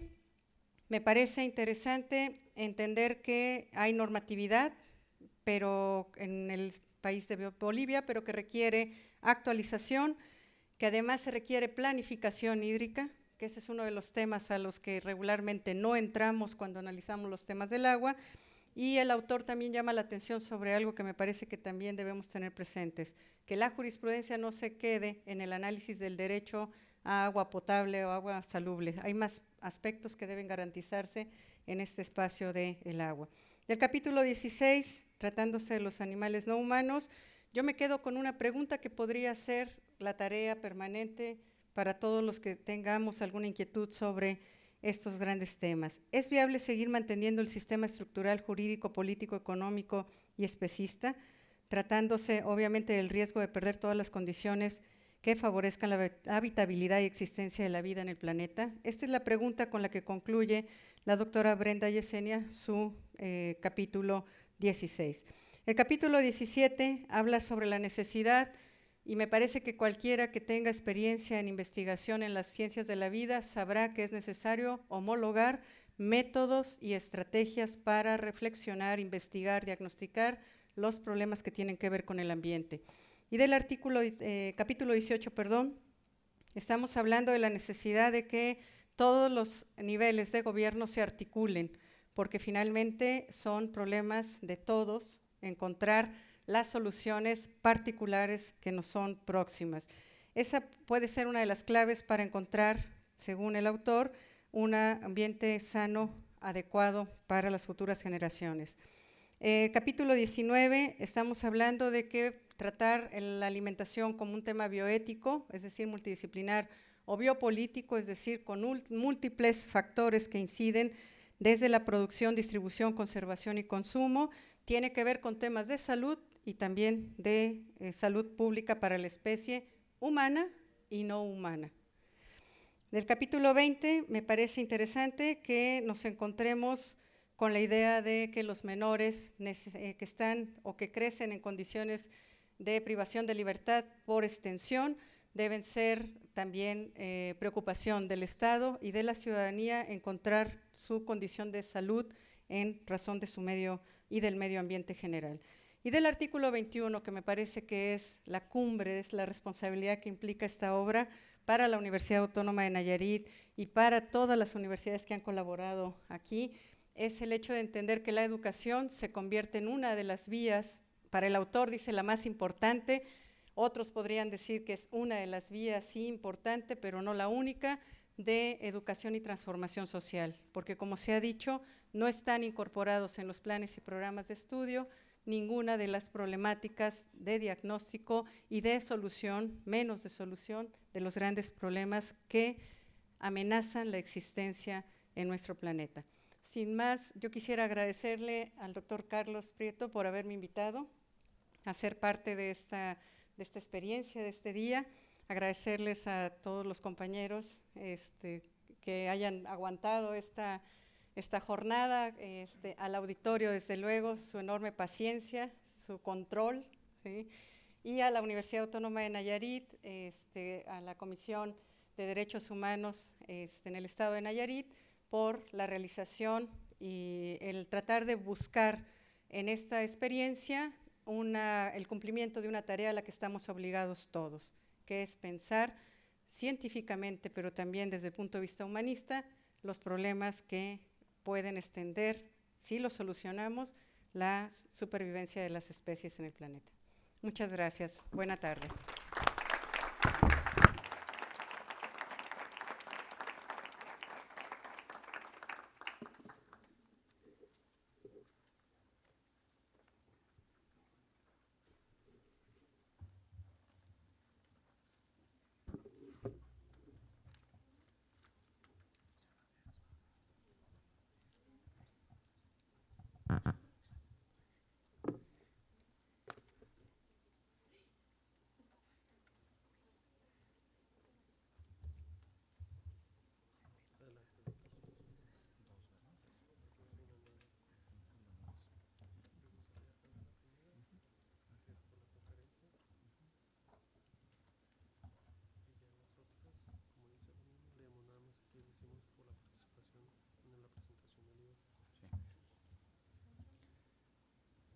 me parece interesante entender que hay normatividad, pero en el país de Bolivia, pero que requiere actualización, que además se requiere planificación hídrica, que ese es uno de los temas a los que regularmente no entramos cuando analizamos los temas del agua, y el autor también llama la atención sobre algo que me parece que también debemos tener presentes, que la jurisprudencia no se quede en el análisis del derecho a agua potable o agua salubre. Hay más aspectos que deben garantizarse en este espacio del agua. Del capítulo 16, tratándose de los animales no humanos, yo me quedo con una pregunta que podría ser la tarea permanente para todos los que tengamos alguna inquietud sobre estos grandes temas. ¿Es viable seguir manteniendo el sistema estructural jurídico, político, económico y especista? tratándose obviamente del riesgo de perder todas las condiciones que favorezcan la habitabilidad y existencia de la vida en el planeta. Esta es la pregunta con la que concluye la doctora Brenda Yesenia su capítulo 16. El capítulo 17 habla sobre la necesidad, y me parece que cualquiera que tenga experiencia en investigación en las ciencias de la vida sabrá que es necesario homologar métodos y estrategias para reflexionar, investigar, diagnosticar los problemas que tienen que ver con el ambiente. Y del capítulo 18, estamos hablando de la necesidad de que todos los niveles de gobierno se articulen, porque finalmente son problemas de todos encontrar las soluciones particulares que nos son próximas. Esa puede ser una de las claves para encontrar, según el autor, un ambiente sano, adecuado para las futuras generaciones. Capítulo 19, estamos hablando de que tratar la alimentación como un tema bioético, es decir, multidisciplinar, o biopolítico, es decir, con múltiples factores que inciden desde la producción, distribución, conservación y consumo, tiene que ver con temas de salud y también de salud pública para la especie humana y no humana. Del capítulo 20 me parece interesante que nos encontremos con la idea de que los menores que están o que crecen en condiciones de privación de libertad por extensión deben ser también preocupación del Estado y de la ciudadanía encontrar su condición de salud en razón de su medio y del medio ambiente general. Y del artículo 21, que me parece que es la cumbre, es la responsabilidad que implica esta obra para la Universidad Autónoma de Nayarit y para todas las universidades que han colaborado aquí, es el hecho de entender que la educación se convierte en una de las vías, para el autor dice la más importante, otros podrían decir que es una de las vías sí importante, pero no la única, de educación y transformación social, porque como se ha dicho, no están incorporados en los planes y programas de estudio ninguna de las problemáticas de diagnóstico y de solución, menos de solución, de los grandes problemas que amenazan la existencia en nuestro planeta. Sin más, yo quisiera agradecerle al doctor Carlos Prieto por haberme invitado a ser parte de esta experiencia, de este día, agradecerles a todos los compañeros que hayan aguantado esta jornada, al auditorio, desde luego, su enorme paciencia, su control, ¿sí? Y a la Universidad Autónoma de Nayarit, a la Comisión de Derechos Humanos en el Estado de Nayarit, por la realización y el tratar de buscar en esta experiencia el cumplimiento de una tarea a la que estamos obligados todos, que es pensar científicamente, pero también desde el punto de vista humanista, los problemas que pueden extender, si los solucionamos, la supervivencia de las especies en el planeta. Muchas gracias. Buena tarde.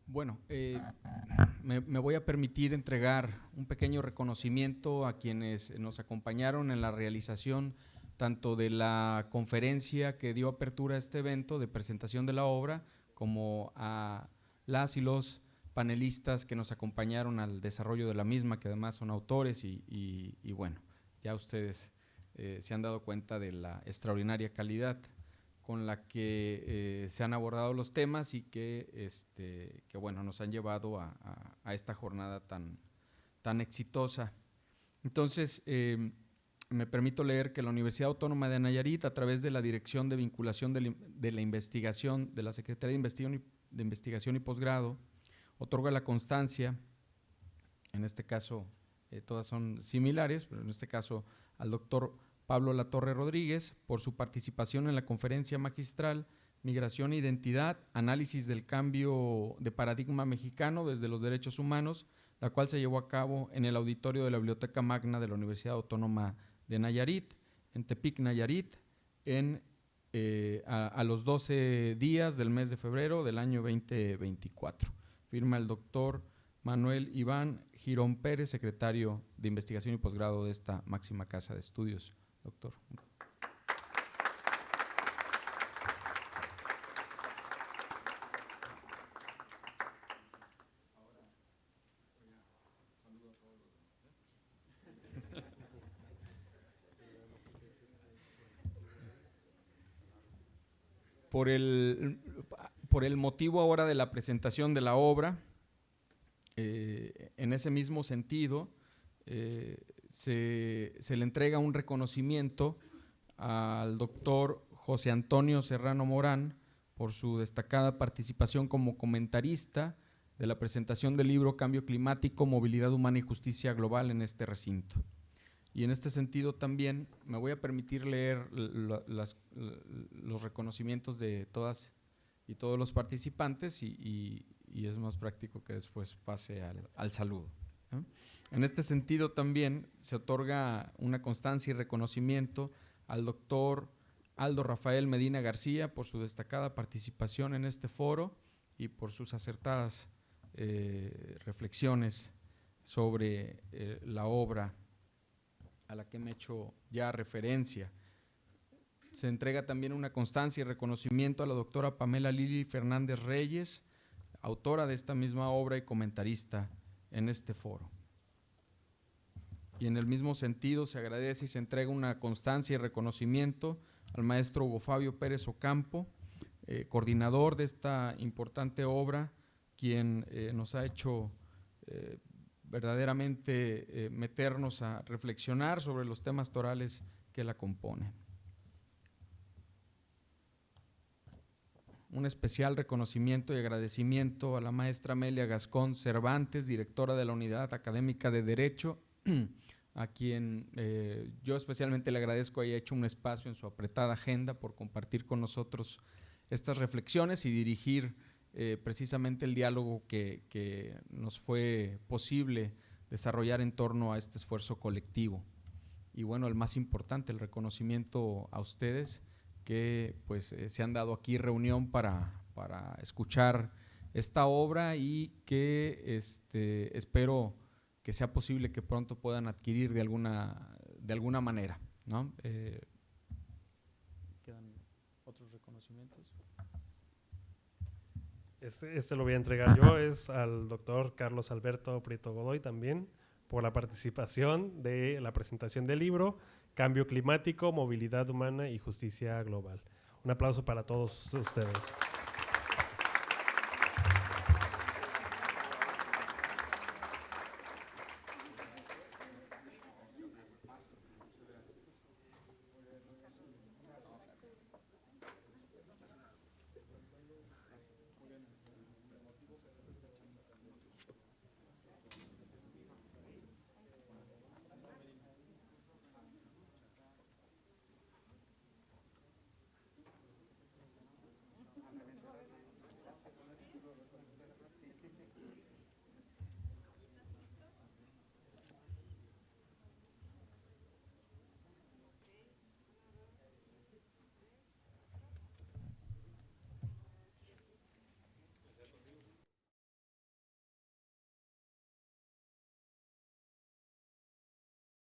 Bueno, me voy a permitir entregar un pequeño reconocimiento a quienes nos acompañaron en la realización tanto de la conferencia que dio apertura a este evento de presentación de la obra, como a las y los panelistas que nos acompañaron al desarrollo de la misma, que además son autores y bueno, ya ustedes se han dado cuenta de la extraordinaria calidad con la que se han abordado los temas y que bueno, nos han llevado a esta jornada tan exitosa. Entonces, me permito leer que la Universidad Autónoma de Nayarit, a través de la Dirección de Vinculación de la Investigación de la Secretaría de Investigación y Posgrado, Otorga la constancia, en este caso todas son similares, pero en este caso al doctor Pablo Latorre Rodríguez por su participación en la conferencia magistral Migración e Identidad, análisis del cambio de paradigma mexicano desde los derechos humanos, la cual se llevó a cabo en el auditorio de la Biblioteca Magna de la Universidad Autónoma de Nayarit, en Tepic, Nayarit, a los 12 días del mes de febrero del año 2024. Firma el doctor Manuel Iván Girón Pérez, secretario de Investigación y Posgrado de esta máxima casa de estudios. Doctor. Por el motivo ahora de la presentación de la obra, en ese mismo sentido, se le entrega un reconocimiento al doctor José Antonio Serrano Morán por su destacada participación como comentarista de la presentación del libro Cambio Climático, Movilidad Humana y Justicia Global en este recinto. Y en este sentido también me voy a permitir leer los reconocimientos de todas y todos los participantes y es más práctico que después pase al saludo, ¿no? En este sentido también se otorga una constancia y reconocimiento al doctor Aldo Rafael Medina García por su destacada participación en este foro y por sus acertadas reflexiones sobre la obra a la que me he hecho ya referencia. Se entrega también una constancia y reconocimiento a la doctora Pamela Lili Fernández Reyes, autora de esta misma obra y comentarista en este foro. Y en el mismo sentido se agradece y se entrega una constancia y reconocimiento al maestro Hugo Fabio Pérez Ocampo, coordinador de esta importante obra, quien nos ha hecho verdaderamente meternos a reflexionar sobre los temas torales que la componen. Un especial reconocimiento y agradecimiento a la maestra Amelia Gascón Cervantes, directora de la Unidad Académica de Derecho, a quien yo especialmente le agradezco haya hecho un espacio en su apretada agenda por compartir con nosotros estas reflexiones y dirigir precisamente el diálogo que nos fue posible desarrollar en torno a este esfuerzo colectivo. Y bueno, el más importante, el reconocimiento a ustedes que pues se han dado aquí reunión para escuchar esta obra y que espero que sea posible que pronto puedan adquirir de alguna manera, ¿no? ¿Quedan otros reconocimientos? Este lo voy a entregar yo, es al doctor Carlos Alberto Prieto Godoy también, por la participación de la presentación del libro Cambio Climático, Movilidad Humana y Justicia Global. Un aplauso para todos ustedes.